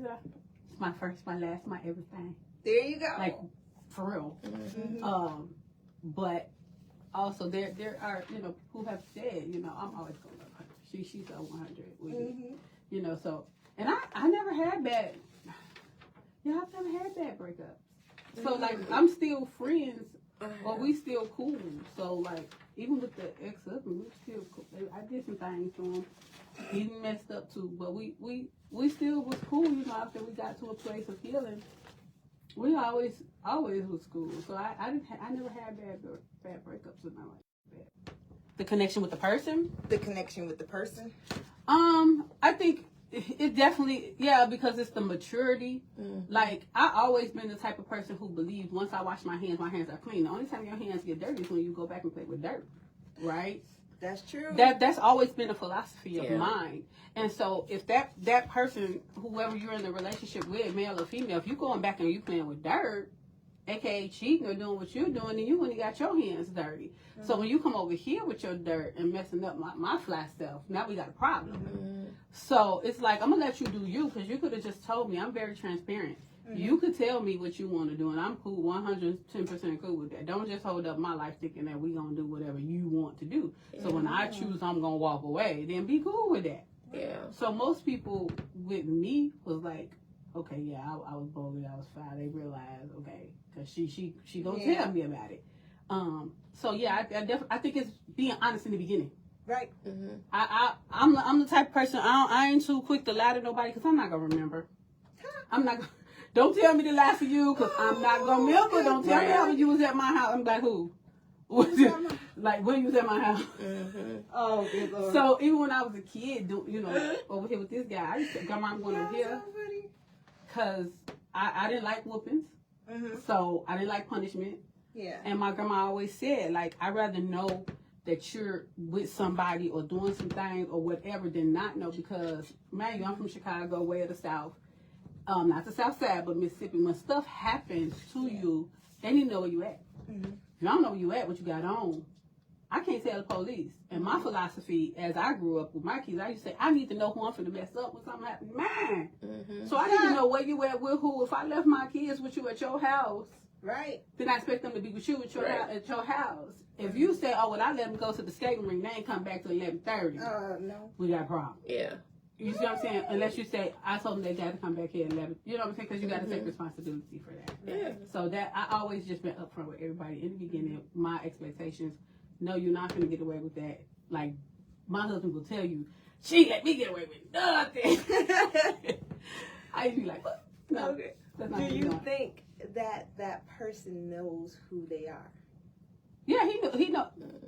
Speaker 2: it's my first, my last, my everything.
Speaker 1: There you go.
Speaker 2: Like, for real.
Speaker 3: Mm-hmm.
Speaker 2: But also, there are, who have said, I'm always going to love her. She's a 100 with me. So, and I never had bad, I've never had bad breakups. So, like, I'm still friends, or we still cool. So, like, even with the ex-husband, we still cool. I did some things to him. He messed up too, but we still was cool, after we got to a place of healing. We always was cool. So I never had bad breakups in my life. The connection with the person?
Speaker 1: The connection with the person?
Speaker 2: I think it definitely, because it's the maturity. Like, I always been the type of person who believes once I wash my hands are clean. The only time your hands get dirty is when you go back and play with dirt, right?
Speaker 1: That's true.
Speaker 2: That's always been a philosophy of mine. And so if that person, whoever you're in the relationship with, male or female, if you going back and you playing with dirt, aka cheating or doing what you're doing, then you only got your hands dirty. So when you come over here with your dirt and messing up my fly stuff, now we got a problem. So it's like, I'm gonna let you do you, because you could have just told me. I'm very transparent. You could tell me what you want to do, and I'm cool, 110% cool with that. Don't just hold up my life thinking that we going to do whatever you want to do. So when I choose I'm going to walk away, then be cool with that.
Speaker 3: Yeah. So
Speaker 2: most people with me was like, okay, I was bold, I was foul. They realized, okay, because she going to tell me about it. I think it's being honest in the beginning.
Speaker 1: Right.
Speaker 2: I'm the type of person, I ain't too quick to lie to nobody, because I'm not going to remember. I'm not going to. Don't tell me to lie for you, because I'm not going to remember. Don't tell me how you was at my house. I'm like, who? Like, when you was at my house?
Speaker 1: Oh, good Lord.
Speaker 2: So, even when I was a kid, over here with this guy, I used to, Grandma, I'm going over here. Because I didn't like whoopings. So, I didn't like punishment.
Speaker 1: Yeah.
Speaker 2: And my grandma always said, like, I'd rather know that you're with somebody or doing some things or whatever than not know, because, man, I'm from Chicago, way of the South. Not the South Side, but Mississippi. When stuff happens to you, they need to know where you at. If you don't know where you at, what you got on, I can't tell the police. And my philosophy, as I grew up with my kids, I used to say, I need to know who I'm finna mess up when something happens. Man! So I need to know where you at, with who. If I left my kids with you at your house,
Speaker 1: right,
Speaker 2: then I expect them to be with you at your house. If you say, oh, well, I let them go to the skating rink, they ain't come back till 11:30.
Speaker 1: No.
Speaker 2: We got a problem.
Speaker 3: Yeah.
Speaker 2: You see what I'm saying? Unless you say, I told them they got to come back here at 11. You know what I'm saying? Because you got to take responsibility for that.
Speaker 3: Yeah.
Speaker 2: So that, I always just been upfront with everybody in the beginning. My expectations, no, you're not going to get away with that. Like, my husband will tell you, she let me get away with nothing. I used to be like, what? No.
Speaker 1: Okay. Do you think that person knows who they are?
Speaker 2: Yeah,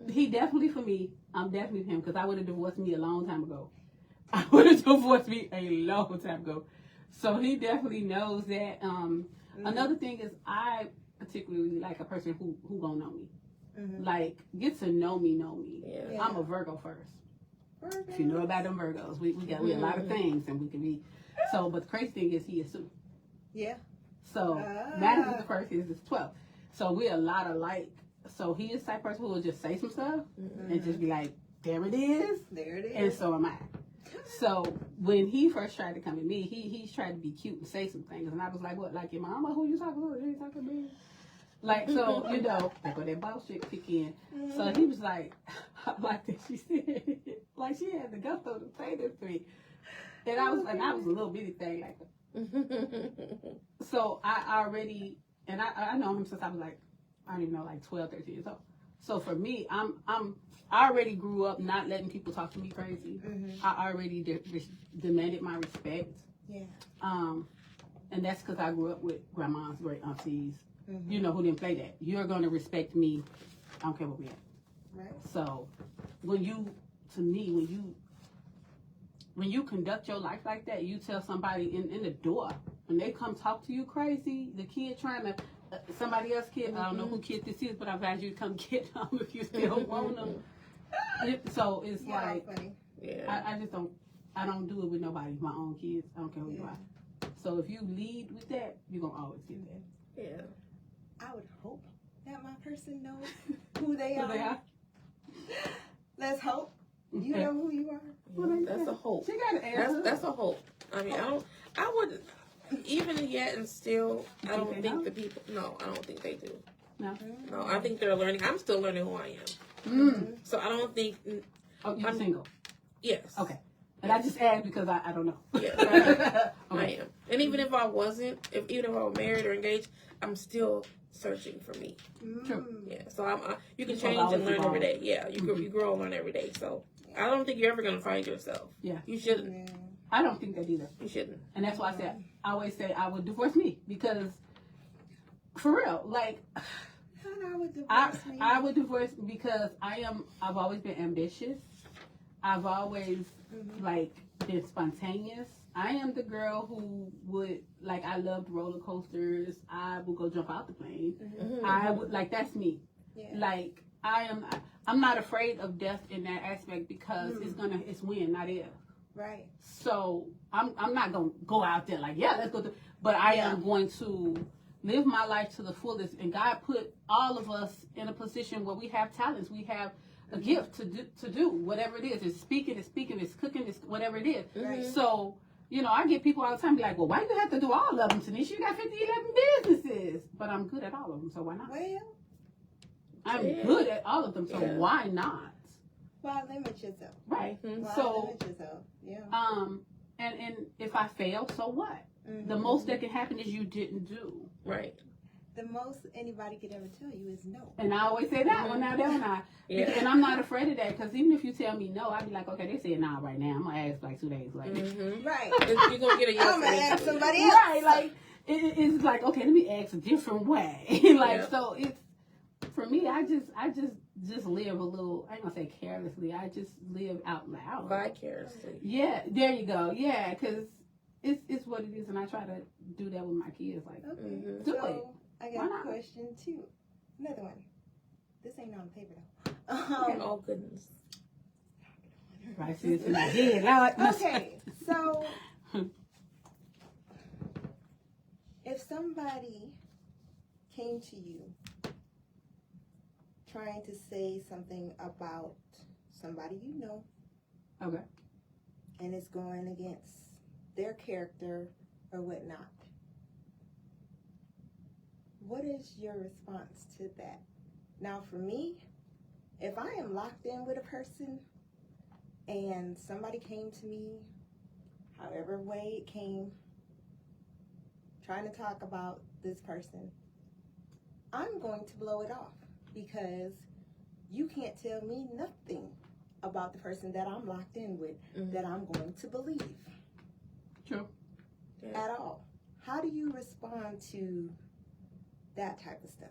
Speaker 2: he definitely for me. I'm definitely for him because I would have divorced me a long time ago. I would have divorced me a long time ago. So he definitely knows that. Another thing is I particularly like a person who gonna know me. Like, get to know me.
Speaker 3: Yeah.
Speaker 2: I'm a Virgo first.
Speaker 1: Virgo.
Speaker 2: If you know about them Virgos, we got a lot of things, and we can be. So, but the crazy thing is he is too.
Speaker 1: Yeah.
Speaker 2: So, mine is the first, his is 12. So, we're a lot alike. So, he is the type of person who will just say some stuff and just be like, there it is.
Speaker 1: There it is.
Speaker 2: And so am I. So, when he first tried to come at me, he tried to be cute and say some things. And I was like, what, like your mama? Who you talking to? You talking to me? Like, so, you know, like when that boss chick kick in. So, he was like, like that she said, like she had to go through the say this to me. And I was a little bitty thing like that. So I already, and I know him since I was like, I don't even know, like 12, 13 years old. So for me, I already grew up not letting people talk to me crazy. I already demanded my respect.
Speaker 1: Yeah.
Speaker 2: And that's because I grew up with grandmas, great aunties, you know, who didn't play that. You're going to respect me. I don't care what we at.
Speaker 1: Right.
Speaker 2: So when you conduct your life like that, you tell somebody in the door, when they come talk to you crazy, the kid trying to, somebody else kid, I don't know who kid this is, but I advise you to come get them if you still want them. So it's like,
Speaker 1: funny.
Speaker 3: Yeah.
Speaker 2: I just don't, I don't do it with nobody, my own kids. I don't care who you are. So if you lead with that, you're going to always get that.
Speaker 3: Yeah.
Speaker 1: I would hope that my person knows who they are. Let's hope. You know who you are.
Speaker 3: Well, that's a hope.
Speaker 2: She got an answer.
Speaker 3: That's a hope. I mean, I wouldn't, even yet and still, I don't think the people, no, I don't think they do.
Speaker 2: No.
Speaker 3: No, I think they're learning. I'm still learning who I am. So I don't think.
Speaker 2: Oh, you're single?
Speaker 3: Yes.
Speaker 2: Okay. And I just asked because I don't know.
Speaker 3: Yeah, I am. And even if I wasn't, even if I were married or engaged, I'm still searching for me.
Speaker 2: True.
Speaker 3: Yeah. So you can change and learn every day. Yeah. You grow and learn every day. So I don't think you're ever gonna find yourself.
Speaker 2: Yeah.
Speaker 3: You shouldn't.
Speaker 1: Yeah.
Speaker 2: I don't think that either.
Speaker 3: You shouldn't.
Speaker 2: And that's why I always say I would divorce me because, for real, like I would divorce because I've always been ambitious. I've always like been spontaneous. I am the girl who would like, I loved roller coasters. I would go jump out the plane. I would like, that's me.
Speaker 1: Yeah.
Speaker 2: Like I'm not afraid of death in that aspect because it's when, not if.
Speaker 1: Right.
Speaker 2: So I'm not gonna go out there like, yeah, let's go but I am going to live my life to the fullest. And God put all of us in a position where we have talents. We have a gift to do whatever it is. It's speaking, it's cooking, it's whatever it is.
Speaker 1: Right.
Speaker 2: So, you know, I get people all the time be like, well, why do you have to do all of them, Tennisha? You got 11 businesses. But I'm good at all of them, so why not?
Speaker 1: Well,
Speaker 2: I'm good at all of them, so why not?
Speaker 1: why limit yourself?
Speaker 2: Right.
Speaker 1: Why
Speaker 2: So,
Speaker 1: limit yourself? Yeah.
Speaker 2: and if I fail, so what? The most that can happen is you didn't do.
Speaker 3: Right.
Speaker 1: The most anybody could ever tell you is no.
Speaker 2: And I always say that one now, that one I.
Speaker 3: Yeah.
Speaker 2: And I'm not afraid of that because even if you tell me no, I'd be like, okay, they said nah right now. I'm gonna ask like 2 days later.
Speaker 1: Right.
Speaker 3: You're gonna get a yes.
Speaker 1: I'm gonna ask somebody else.
Speaker 2: Right, like it's like, okay, let me ask a different way. Like so, it's for me. I just live a little. I ain't gonna say carelessly. I just live out loud.
Speaker 3: Vicariously.
Speaker 2: Yeah, there you go. Yeah, because it's what it is, and I try to do that with my kids. Like,
Speaker 1: Okay.
Speaker 2: do
Speaker 1: So
Speaker 2: it.
Speaker 1: I
Speaker 2: Why
Speaker 1: got a
Speaker 2: not?
Speaker 1: question too. Another one. This ain't on paper though.
Speaker 3: Oh goodness.
Speaker 2: Right, see, it's in my head. Now,
Speaker 1: Okay, so if somebody came to you trying to say something about somebody you know,
Speaker 2: okay.
Speaker 1: and it's going against their character or whatnot, what is your response to that? Now, for me, if I am locked in with a person and somebody came to me, however way it came, trying to talk about this person, I'm going to blow it off because you can't tell me nothing about the person that I'm locked in with that I'm going to believe.
Speaker 2: True.
Speaker 1: At all. How do you respond to that type of stuff?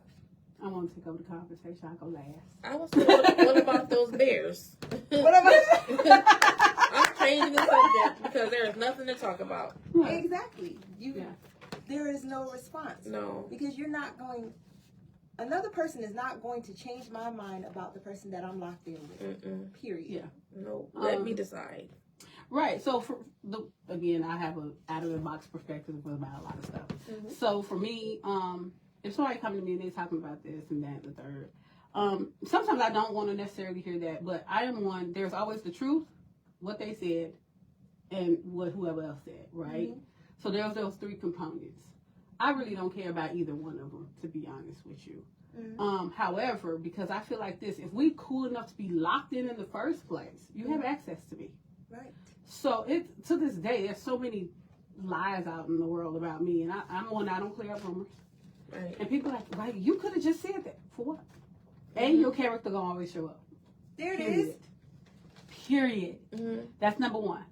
Speaker 2: I want to take over the conversation. I'll go last.
Speaker 3: I was saying, what about those bears?
Speaker 1: What about
Speaker 3: I'm changing the subject because there is nothing to talk about.
Speaker 1: exactly? There is no response.
Speaker 3: No.
Speaker 1: Because you're not going. Another person is not going to change my mind about the person that I'm locked in with. Period.
Speaker 2: Yeah.
Speaker 3: No. Let me decide.
Speaker 2: Right. So again, I have a out of the box perspective about a lot of stuff. So for me, if somebody comes to me and they're talking about this and that and the third, sometimes I don't want to necessarily hear that, but I am one. There's always the truth, what they said, and what whoever else said. Right. So there's those three components. I really don't care about either one of them, to be honest with you. However, because I feel like this, if we cool enough to be locked in the first place, you have access to me.
Speaker 1: Right.
Speaker 2: So to this day, there's so many lies out in the world about me, and I'm one. I don't clear up rumors.
Speaker 3: Right.
Speaker 2: And people are like, right, you could have just said that. For what? And your character gonna always show up.
Speaker 1: There it is.
Speaker 2: Period. That's number one.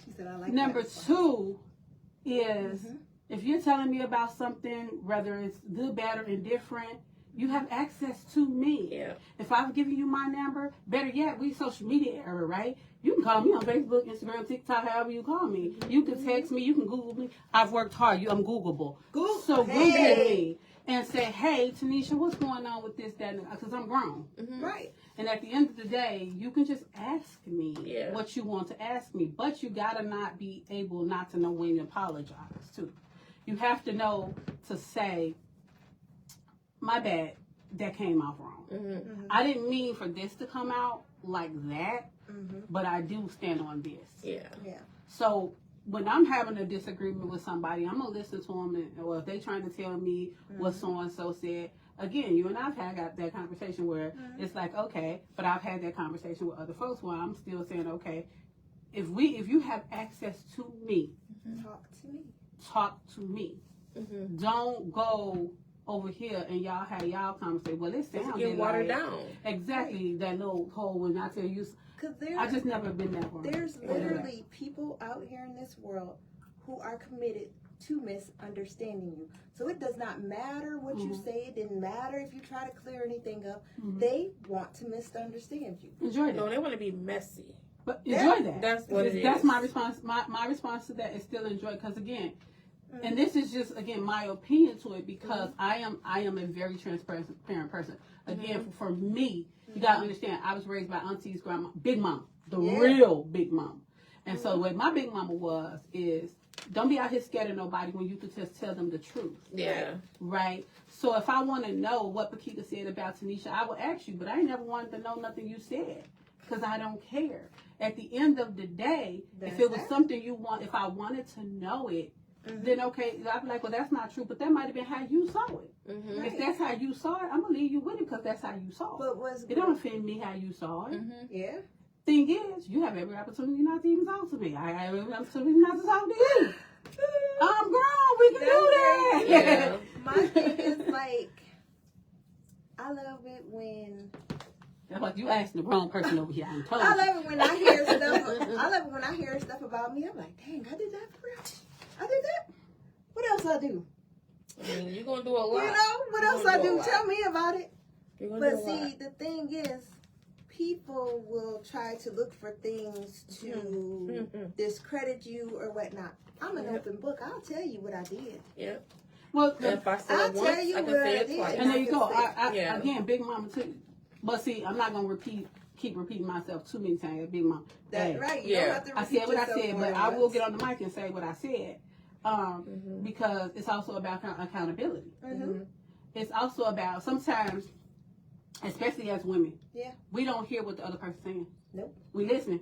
Speaker 1: She said, I like
Speaker 2: number
Speaker 1: that.
Speaker 2: two is if you're telling me about something, whether it's good, bad, or indifferent, you have access to me.
Speaker 3: Yeah.
Speaker 2: If I've given you my number, better yet, we social media era, right? You can call me on Facebook, Instagram, TikTok, however you call me. You can text me. You can Google me. I've worked hard. I'm Googleable. So Google me and say, hey, Tennisha, what's going on with this, that, and because I'm grown.
Speaker 1: Right.
Speaker 2: And at the end of the day, you can just ask me what you want to ask me. But you got to not be able not to know when you apologize, too. You have to know to say, my bad, that came out wrong. I didn't mean for this to come out like that, but I do stand on this.
Speaker 3: Yeah.
Speaker 2: So when I'm having a disagreement with somebody, I'm going to listen to them, or if they're trying to tell me what so-and-so said, again, you and I've had that conversation where it's like, okay, but I've had that conversation with other folks where I'm still saying, okay, if you have access to me, talk to me. Don't go over here and y'all have y'all conversation. Well, it sounded
Speaker 3: watered
Speaker 2: like,
Speaker 3: down.
Speaker 2: Exactly, that little hole when I tell you. I just never been that one.
Speaker 1: There's literally people out here in this world who are committed to misunderstanding you. So it does not matter what you say. It didn't matter if you try to clear anything up. They want to misunderstand you.
Speaker 2: Enjoy that.
Speaker 3: No, they want to be messy.
Speaker 2: But enjoy that.
Speaker 3: That's what it is.
Speaker 2: That's my response. My response to that is still enjoy, because again, and this is just again my opinion to it, because I am a very transparent person. Again, for me, you gotta understand, I was raised by aunties, grandma, big mom, the real big mom. And so what my big mama was is, don't be out here scared of nobody when you could just tell them the truth.
Speaker 3: Yeah.
Speaker 2: Right? So if I want to know what Paquita said about Tennisha, I will ask you, but I ain't never wanted to know nothing you said, because I don't care. At the end of the day, if it was something you want, if I wanted to know it, then okay, I'd be like, well, that's not true, but that might have been how you saw it. If that's how you saw it, I'm going to leave you with it, because that's how you saw it. It don't offend me how you saw it.
Speaker 1: Yeah.
Speaker 2: Thing is, you have every opportunity not to even talk to me. I have every opportunity not to talk to you. I'm grown. We can do that.
Speaker 3: Yeah.
Speaker 1: My thing is like, I love it when.
Speaker 2: That's like you asked the wrong person over here. I'm told.
Speaker 1: I love it when I hear stuff. I love it when I hear stuff about me. I'm like, dang, I did that for real. I did that. What else I do?
Speaker 3: I mean, you're gonna do a lot.
Speaker 1: You know what else I do? Tell me about it. But see, the thing is, people will try to look for things to discredit you or whatnot. I'm an open book. I'll tell you what I did.
Speaker 3: Yep.
Speaker 2: Well,
Speaker 3: if I say it once, I can say it twice.
Speaker 2: And there you go. Again, Big Mama too. But see, I'm not gonna keep repeating myself too many times. Big Mama.
Speaker 1: That's right. You don't have to
Speaker 2: I said what I said, but I will
Speaker 1: once.
Speaker 2: get on the mic and say what I said. Because it's also about accountability. It's also about sometimes, especially as women, we don't hear what the other person's saying.
Speaker 1: Nope.
Speaker 2: We listening.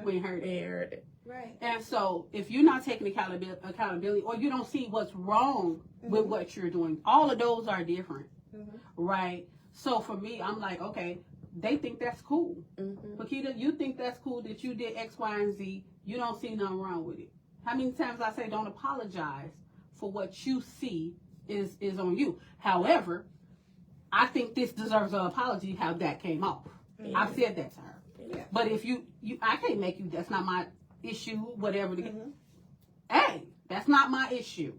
Speaker 2: We ain't heard it.
Speaker 3: We ain't heard it.
Speaker 1: Right.
Speaker 2: And so if you're not taking accountability, or you don't see what's wrong with what you're doing, all of those are different, right? So for me, I'm like, okay, they think that's cool. Paquita, you think that's cool that you did X, Y, and Z. You don't see nothing wrong with it. How many times I say don't apologize for what you see is on you. However, I think this deserves an apology how that came off. I've said that to her. But if you I can't make you, that's not my issue, whatever. Hey, that's not my issue.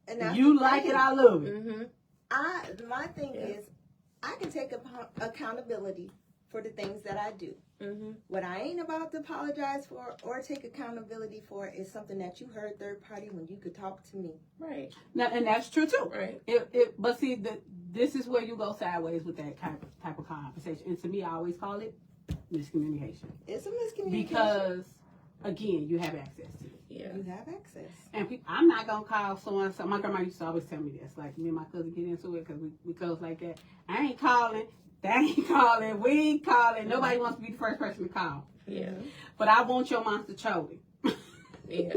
Speaker 1: And
Speaker 2: you like it, I love it.
Speaker 1: My thing
Speaker 3: Yeah.
Speaker 1: is, I can take accountability for the things that I do. What I ain't about to apologize for or take accountability for is something that you heard third party when you could talk to me.
Speaker 3: Right.
Speaker 2: Now, and that's true too.
Speaker 3: Right.
Speaker 2: But see, this is where you go sideways with that type of conversation. And to me, I always call it miscommunication.
Speaker 1: It's a miscommunication.
Speaker 2: Because, again, you have access to it.
Speaker 3: Yeah.
Speaker 1: You have access.
Speaker 2: And I'm not going to call someone. My grandma used to always tell me this. Like, me and my cousin get into it because we close like that. I ain't calling. They ain't calling. We ain't calling. Nobody wants to be the first person to call.
Speaker 3: Yeah.
Speaker 2: But I want your monster chody.
Speaker 3: Yeah.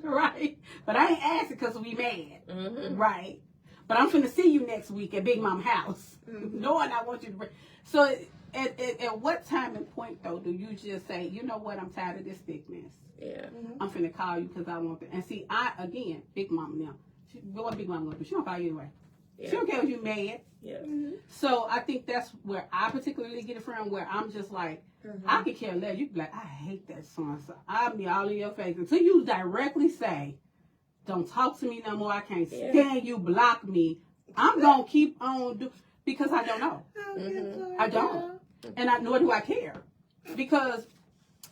Speaker 2: Right? But I ain't asking because we mad.
Speaker 3: Mm-hmm.
Speaker 2: Right? But I'm finna see you next week at Big Mama house. Knowing I want you to bring. So at what time and point, though, do you just say, you know what, I'm tired of this thickness.
Speaker 3: Yeah.
Speaker 2: I'm finna call you because I want to. And see, again, Big Mama now. What Big Mama gonna do? She don't call you anyway.
Speaker 3: Yeah.
Speaker 2: She don't care if you mad.
Speaker 3: Yeah.
Speaker 2: So I think that's where I particularly get it from, where I'm just like, I could care less. You be like, I hate that song. So I'll be all in your face. Until you directly say, don't talk to me no more. I can't stand you. Block me. I'm going to keep on because I don't know. I don't. And nor do I care. Because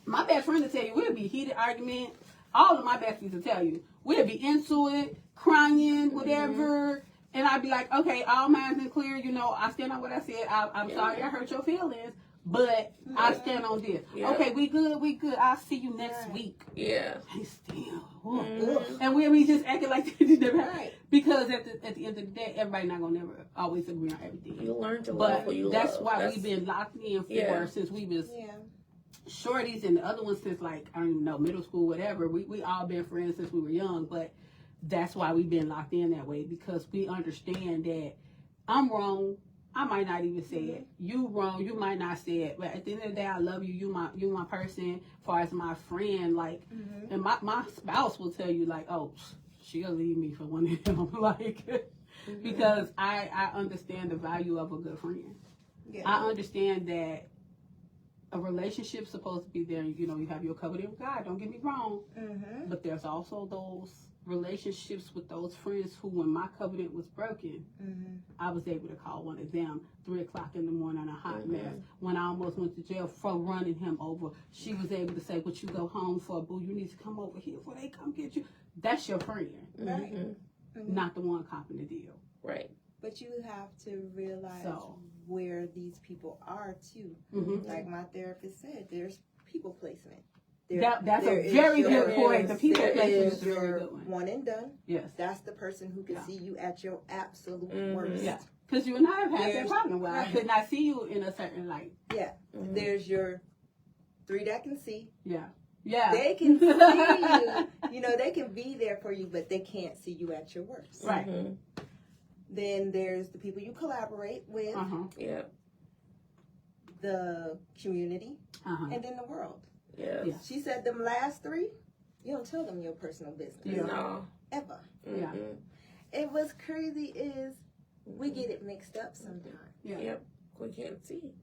Speaker 2: my best friend will tell you, we'll be heated argument. All of my besties will tell you, we'll be into it, crying, whatever. And I'd be like, okay, all mine's in clear. You know, I stand on what I said. I'm sorry I hurt your feelings, but I stand on this.
Speaker 3: Yeah.
Speaker 2: Okay, we good. I'll see you next week.
Speaker 3: Yeah.
Speaker 2: Hey, still. And we just acting like that never happened. Because at the end of the day, everybody not going to never always agree on everything.
Speaker 3: You learn to love what you love.
Speaker 2: That's why we've been locked in for since we was shorties, and the other ones since, like, I don't even know, middle school, whatever. We all been friends since we were young, but that's why we've been locked in that way, because we understand that I'm wrong. I might not even say it. You wrong. You might not say it. But at the end of the day, I love you. You my person. As far as my friend, like, and my spouse will tell you, like, oh, she'll leave me for one of them, like, because I understand the value of a good friend. Yeah. I understand that a relationship's supposed to be there. You know, you have your covenant with God. Don't get me wrong. But there's also those relationships with those friends who, when my covenant was broken, I was able to call one of them 3:00 in the morning, a hot mess. When I almost went to jail for running him over, she was able to say, "What you go home for, boo? You need to come over here before they come get you." That's your friend, right? Not the one copping the deal,
Speaker 3: right?
Speaker 1: But you have to realize where these people are too. Like my therapist said, there's people placement.
Speaker 2: That's a very good point. The people placement is
Speaker 1: your
Speaker 2: very good one.
Speaker 1: One and done.
Speaker 2: Yes.
Speaker 1: That's the person who can see you at your absolute worst.
Speaker 2: Yeah. Because you and I have had that problem where I could not see you in a certain light.
Speaker 1: Yeah. There's your 3 that can see.
Speaker 2: Yeah. Yeah.
Speaker 1: They can see you. You know, they can be there for you, but they can't see you at your worst.
Speaker 2: Right.
Speaker 1: Then there's the people you collaborate with.
Speaker 3: Yeah.
Speaker 1: The community. And then the world.
Speaker 3: Yeah.
Speaker 1: She said them last 3, you don't tell them your personal business.
Speaker 3: No.
Speaker 1: Ever.
Speaker 2: Yeah.
Speaker 1: And what's crazy is we get it mixed up sometimes.
Speaker 2: Yeah.
Speaker 3: Yep. We can't see.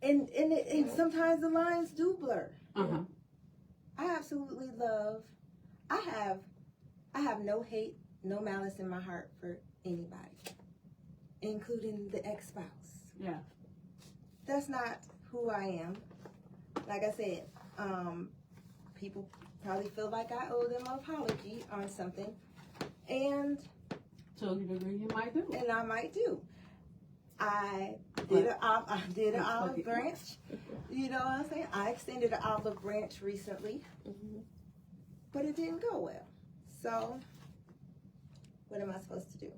Speaker 1: And sometimes the lines do blur.
Speaker 2: I
Speaker 1: absolutely love. I have no hate, no malice in my heart for anybody, including the ex-spouse.
Speaker 2: Yeah.
Speaker 1: That's not who I am. Like I said, people probably feel like I owe them an apology on something, and
Speaker 2: so you might do.
Speaker 1: And I might do. I did an olive branch. You know what I'm saying? I extended an olive branch recently, but it didn't go well. So, what am I supposed to do?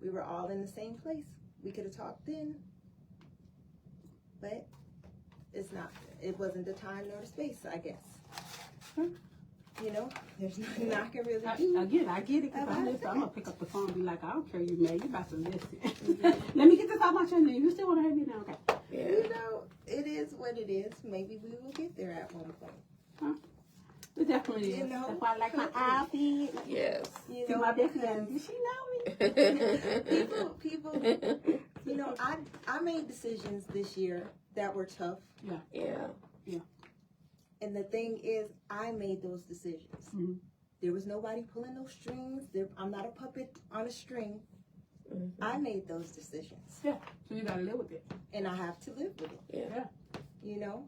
Speaker 1: We were all in the same place. We could have talked then, but it's not. It wasn't the time nor the space, I guess. You know, there's nothing I can really do.
Speaker 2: Again, I get it. Because I'm going to pick up the phone and be like, I don't care, you mad. You about to listen. Let me get this out my chest. You still want to hurt me now? Okay.
Speaker 1: Yeah. You know, it is what it is. Maybe we will get there at one point.
Speaker 2: It definitely is.
Speaker 1: You know,
Speaker 2: that's why I like my outfit.
Speaker 3: Yes.
Speaker 1: You
Speaker 2: see
Speaker 1: know,
Speaker 2: my best friend. Did she know me?
Speaker 1: people, you know, I made decisions this year that were tough.
Speaker 2: Yeah.
Speaker 3: Yeah.
Speaker 2: Yeah.
Speaker 1: And the thing is, I made those decisions. There was nobody pulling those strings. I'm not a puppet on a string. I made those decisions.
Speaker 2: Yeah. So you gotta live with it.
Speaker 1: And I have to live with it.
Speaker 3: Yeah.
Speaker 1: You know?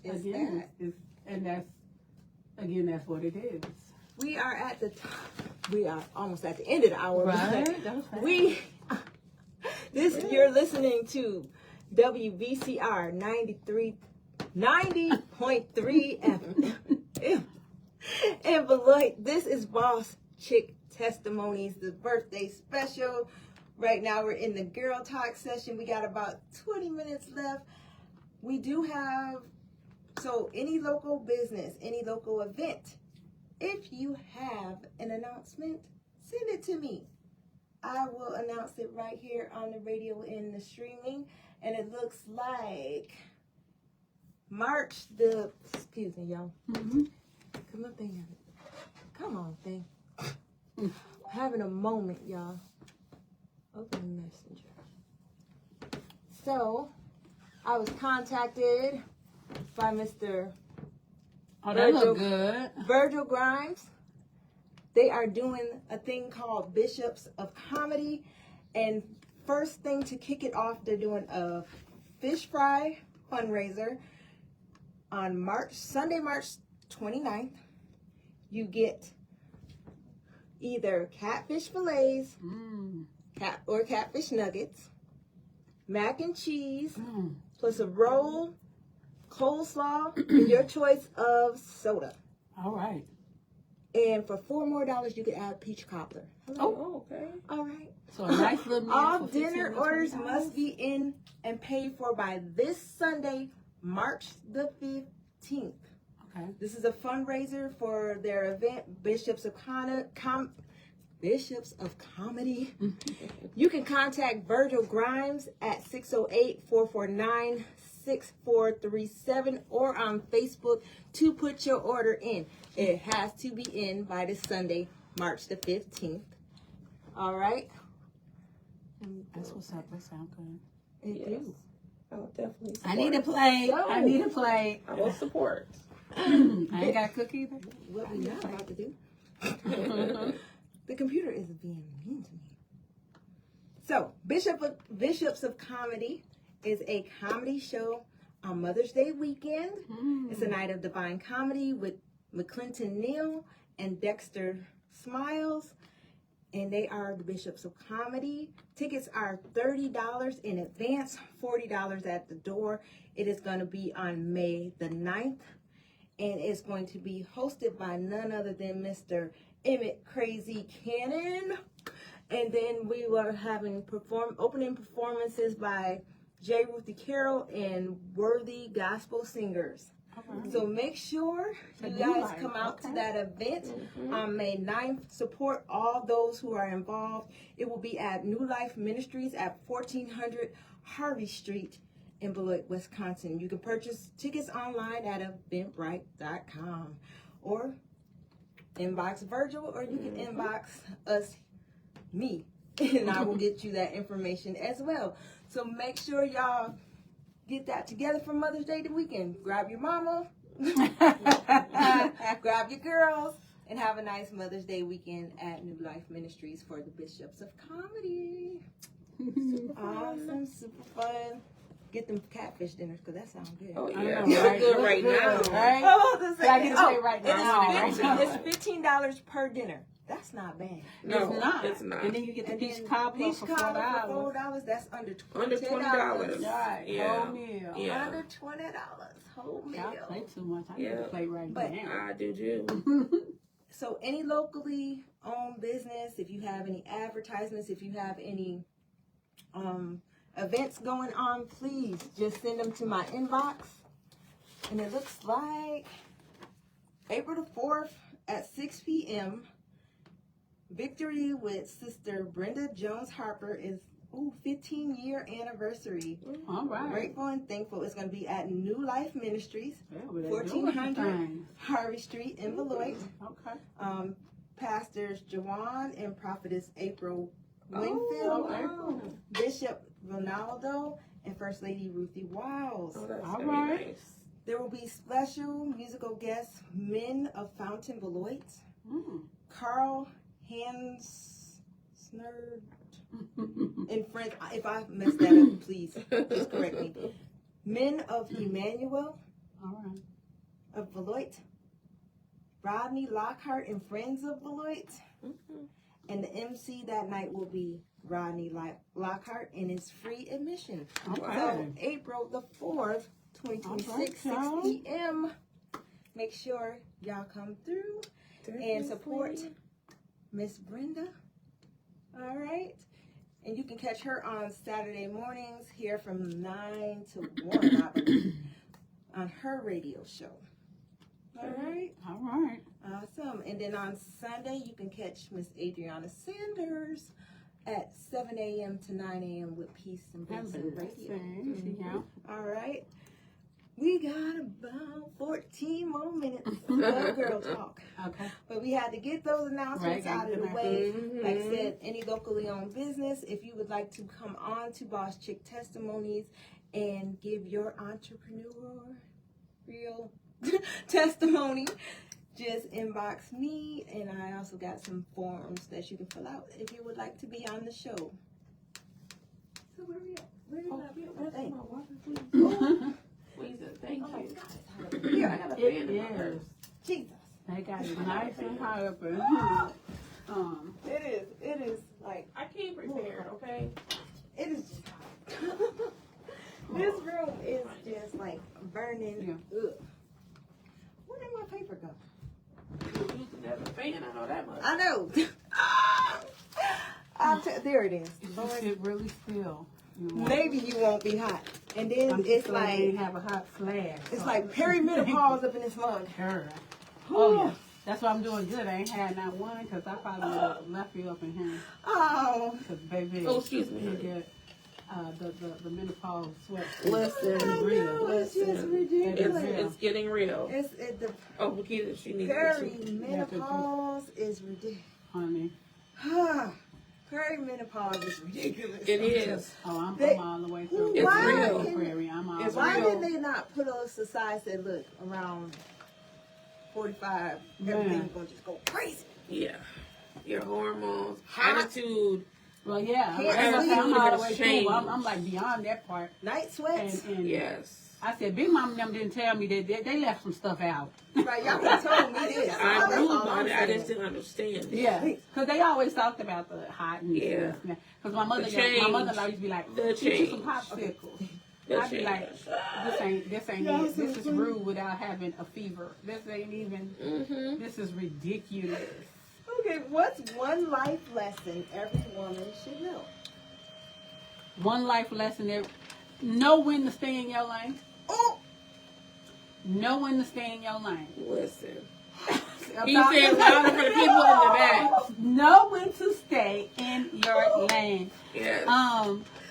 Speaker 1: It's
Speaker 2: Again,
Speaker 1: that.
Speaker 2: that's what it is.
Speaker 1: We are at the we are almost at the end of the hour.
Speaker 2: Right. That was fast.
Speaker 1: You're listening to WBCR 90.3 FM. And Beloit, this is Boss Chick Testimonies, the birthday special. Right now we're in the girl talk session. We got about 20 minutes left. We do have, so any local business, any local event, if you have an announcement, send it to me. I will announce it right here on the radio in the streaming. And it looks like excuse me, y'all.
Speaker 2: Mm-hmm.
Speaker 1: Come up there. Come on, thing. Having a moment, y'all. Open Messenger. So, I was contacted by Mr.
Speaker 2: Oh, that look good.
Speaker 1: Virgil Grimes. They are doing a thing called Bishops of Comedy. And first thing to kick it off, they're doing a fish fry fundraiser on Sunday, March 29th. You get either catfish fillets, or catfish nuggets, mac and cheese, plus a roll, coleslaw, and your choice of soda.
Speaker 2: All right.
Speaker 1: And for $4 more, you could add peach cobbler.
Speaker 3: Oh, okay.
Speaker 1: All right.
Speaker 2: So a nice little meal.
Speaker 1: All
Speaker 2: for
Speaker 1: dinner
Speaker 2: $15 to
Speaker 1: orders
Speaker 2: $20.
Speaker 1: must be in and paid for by this Sunday, March the 15th.
Speaker 2: Okay.
Speaker 1: This is a fundraiser for their event, Bishops of Comedy. You can contact Virgil Grimes at 608-449-6437 or on Facebook to put your order in. It has to be in by this Sunday, March the 15th. All right?
Speaker 2: That's what's up. That sounds good.
Speaker 1: It
Speaker 3: Yes.
Speaker 1: do.
Speaker 3: I will definitely support.
Speaker 2: I need a plate.
Speaker 3: So,
Speaker 2: I need a plate.
Speaker 3: I will support.
Speaker 2: I ain't got to cook either.
Speaker 1: What we not about to do. The computer is being mean to me. So, Bishops of Comedy is a comedy show on Mother's Day weekend. It's a night of divine comedy with McClinton Neal and Dexter Smiles. And they are the Bishops of Comedy. Tickets are $30 in advance, $40 at the door. It is going to be on May the 9th. And it's going to be hosted by none other than Mr. Emmett Crazy Cannon. And then we were having opening performances by J. Ruthie Carroll and worthy gospel singers.
Speaker 2: Right.
Speaker 1: So make sure you guys come out to that event on May 9th. Support all those who are involved. It will be at New Life Ministries at 1400 Harvey Street in Beloit, Wisconsin. You can purchase tickets online at eventbrite.com or inbox Virgil, or you can inbox me, and I will get you that information as well. So make sure y'all get that together for Mother's Day the weekend. Grab your mama, grab your girls, and have a nice Mother's Day weekend at New Life Ministries for the Bishops of Comedy. Awesome, super fun. Get them catfish dinners, because that sounds good.
Speaker 3: Oh,
Speaker 2: I
Speaker 3: yeah.
Speaker 2: know,
Speaker 3: Look
Speaker 2: right?
Speaker 3: good
Speaker 2: Look
Speaker 3: right
Speaker 2: good,
Speaker 3: now.
Speaker 2: right?
Speaker 1: Oh,
Speaker 2: I get to say right
Speaker 1: it is
Speaker 2: now.
Speaker 1: It's $15 per dinner. That's not bad.
Speaker 3: No,
Speaker 2: It's not.
Speaker 3: it's not.
Speaker 2: And then you get the
Speaker 1: And
Speaker 2: peach
Speaker 1: then
Speaker 2: cobbler
Speaker 1: peach
Speaker 2: for
Speaker 1: cobbler
Speaker 2: $4.
Speaker 1: for $4. That's under
Speaker 3: Under $20.
Speaker 2: Right.
Speaker 3: Yeah.
Speaker 2: Whole meal.
Speaker 3: Yeah.
Speaker 1: Under $20 whole meal.
Speaker 2: Y'all play too much. I need to play right
Speaker 1: But
Speaker 2: now.
Speaker 3: I do too.
Speaker 1: So any locally owned business, if you have any advertisements, if you have any events going on, please just send them to my inbox. And it looks like April the 4th at 6 p.m. Victory with Sister Brenda Jones Harper is 15-year anniversary.
Speaker 2: All right.
Speaker 1: Grateful and thankful. It's going to be at New Life Ministries,
Speaker 2: Yeah, well, they're doing
Speaker 1: 1400
Speaker 2: things.
Speaker 1: Harvey Street in Beloit.
Speaker 2: Okay.
Speaker 1: Pastors Jawan and Prophetess April
Speaker 2: Oh,
Speaker 1: Winfield,
Speaker 2: wow.
Speaker 1: Bishop Ronaldo, and First Lady Ruthie Wiles.
Speaker 3: Oh, that's
Speaker 2: All
Speaker 3: very
Speaker 2: right.
Speaker 3: nice.
Speaker 1: There will be special musical guests, Men of Fountain Beloit,
Speaker 2: Mm.
Speaker 1: Carl Snurd. And friends, if I messed that up, please just correct me. Men of Emmanuel.
Speaker 2: All right.
Speaker 1: Of Beloit. Rodney Lockhart and Friends of Beloit. And the MC that night will be Rodney Lockhart, and it's free admission.
Speaker 2: Okay.
Speaker 1: So April the 4th, 2026, 6 p.m. Make sure y'all come through and support Miss Brenda. All right. And you can catch her on Saturday mornings here from 9 to 1, I believe, on her radio show. All right.
Speaker 2: All right.
Speaker 1: Awesome. And then on Sunday, you can catch Miss Adriana Sanders at 7 a.m. to 9 a.m. with Peace and Blessing Radio. All right. We got about 14 more minutes of girl talk.
Speaker 2: Okay.
Speaker 1: But we had to get those announcements out of the way. Like I said, any locally owned business, if you would like to come on to Boss Chick Testimonies and give your entrepreneur real testimony, just inbox me. And I also got some forms that you can fill out if you would like to be on the show. So where we at? Where is that?
Speaker 3: Thank you.
Speaker 1: Here, I got a
Speaker 2: It is.
Speaker 1: Jesus.
Speaker 2: They got it nice and high up in
Speaker 1: It is like,
Speaker 3: I came prepared, okay?
Speaker 1: it is just hot. This room is just like burning. Ugh. Where did my paper go?
Speaker 3: You're using that as a fan, I know that much.
Speaker 1: I know. There it is.
Speaker 2: Lord, it really still.
Speaker 1: Maybe you won't be hot. And then it's like,
Speaker 2: have a hot flash.
Speaker 1: it's like perimenopause up in this mug.
Speaker 2: Sure. Oh yeah. That's why I'm doing good. I ain't had not one because I probably would have left you up in here.
Speaker 1: Oh.
Speaker 2: Because baby,
Speaker 3: Oh, excuse me.
Speaker 2: you get the menopause sweat.
Speaker 3: Listen,
Speaker 2: real.
Speaker 1: It's just ridiculous.
Speaker 3: It's getting real.
Speaker 1: The
Speaker 3: Oh, Paquita, she needs
Speaker 1: perimenopause is ridiculous.
Speaker 2: Honey.
Speaker 1: Perimenopause is ridiculous.
Speaker 3: It is.
Speaker 2: Oh, I'm all the way through.
Speaker 3: It's real.
Speaker 2: Prairie. I'm all
Speaker 3: It's
Speaker 2: the way.
Speaker 1: Why
Speaker 3: real.
Speaker 1: did they not put us aside and look around 45, everything's gonna just go crazy?
Speaker 3: Yeah. Your hormones,
Speaker 1: Hot.
Speaker 3: attitude.
Speaker 2: Well, yeah.
Speaker 1: Can't sleep.
Speaker 2: I'm all the way
Speaker 3: Change.
Speaker 2: through. I'm like beyond that part.
Speaker 1: Night sweats.
Speaker 2: And
Speaker 3: Yes.
Speaker 2: I said, Big Mom and them didn't tell me that they left some stuff out.
Speaker 1: Right, y'all could have told me this.
Speaker 3: I
Speaker 1: That's
Speaker 3: knew
Speaker 1: all
Speaker 3: about
Speaker 1: I'm
Speaker 3: it. I
Speaker 1: saying.
Speaker 3: just didn't understand it.
Speaker 2: Yeah, because they always talked about the hot and
Speaker 3: Yeah.
Speaker 2: Because my mother-in-law used to be like,
Speaker 3: The
Speaker 2: get you
Speaker 3: change.
Speaker 2: some popsicles.
Speaker 3: The
Speaker 2: I'd be like, this ain't it. This is rude without having a fever. This ain't even. This is ridiculous.
Speaker 1: Okay, what's one life lesson every woman should know?
Speaker 2: One life lesson there: know when to stay in your lane.
Speaker 1: Oh,
Speaker 2: Know when to stay in your lane.
Speaker 3: Listen. He said louder for the people in the back.
Speaker 2: Know when to stay in your lane.
Speaker 3: Yes.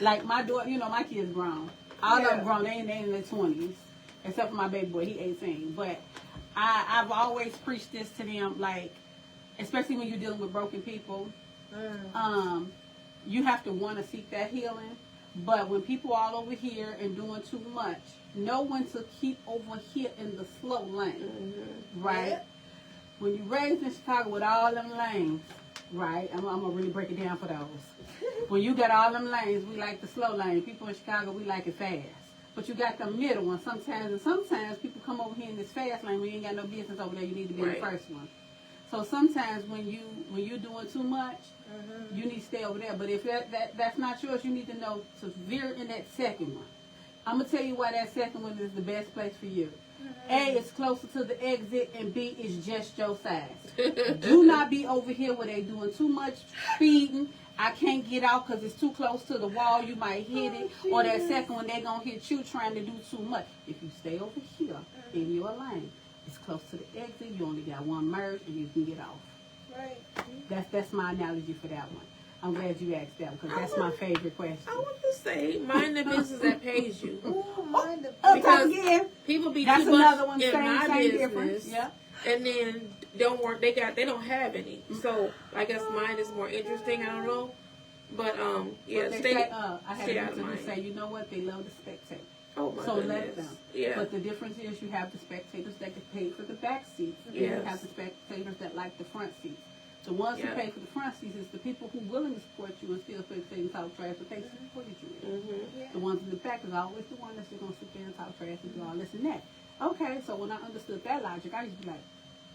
Speaker 2: Like my daughter, my kids grown. All of
Speaker 1: Yeah.
Speaker 2: them grown. They in their 20s, except for my baby boy. He 18. But I've always preached this to them, like, especially when you're dealing with broken people. You have to want to seek that healing. But when people all over here and doing too much, know when to keep over here in the slow lane, right?
Speaker 1: Yeah.
Speaker 2: When you raised in Chicago with all them lanes, right? I'm gonna really break it down for those. When you got all them lanes, we like the slow lane. People in Chicago, we like it fast. But you got the middle one sometimes people come over here in this fast lane when you ain't got no business over there. You need to be in the first one. So sometimes when you're doing too much, you need to stay over there. But if that's not yours, you need to know to veer in that second one. I'm gonna tell you why that second one is the best place for you. A, it's closer to the exit, and B, it's just your size. Do not be over here where they doing too much speeding. I can't get out because it's too close to the wall. You might hit it. Or that second one, they're going to hit you trying to do too much. If you stay over here in your lane, it's close to the exit. You only got one merge, and you can get off.
Speaker 1: right.
Speaker 2: That's my analogy for that one. I'm glad you asked that because that's my favorite question.
Speaker 3: I want to say, mind the business that pays you.
Speaker 1: Ooh, mind the
Speaker 3: Because
Speaker 2: again.
Speaker 3: people be
Speaker 2: That's
Speaker 3: too
Speaker 2: another
Speaker 3: much
Speaker 2: one.
Speaker 3: in my
Speaker 2: Same difference.
Speaker 3: business,
Speaker 2: Yeah.
Speaker 3: and then don't work. They don't have any. So I guess mine is more interesting. I don't know, but yeah.
Speaker 2: They
Speaker 3: Stay.
Speaker 2: say, I had
Speaker 3: stay out
Speaker 2: a
Speaker 3: of
Speaker 2: listener
Speaker 3: mine.
Speaker 2: say, you know what? They love to spectate.
Speaker 3: Oh my
Speaker 2: So
Speaker 3: goodness.
Speaker 2: let them.
Speaker 3: Yeah.
Speaker 2: But the difference is you have the spectators that can pay for the back seats. And
Speaker 3: Yes.
Speaker 2: you have the spectators that like the front seats. The ones who pay for the front seats is the people who willing to support you and still say and talk trash, but they supported you. The ones in the back is always the one that's just gonna sit there and talk trash and do all this and that. Okay, so when I understood that logic, I used to be like,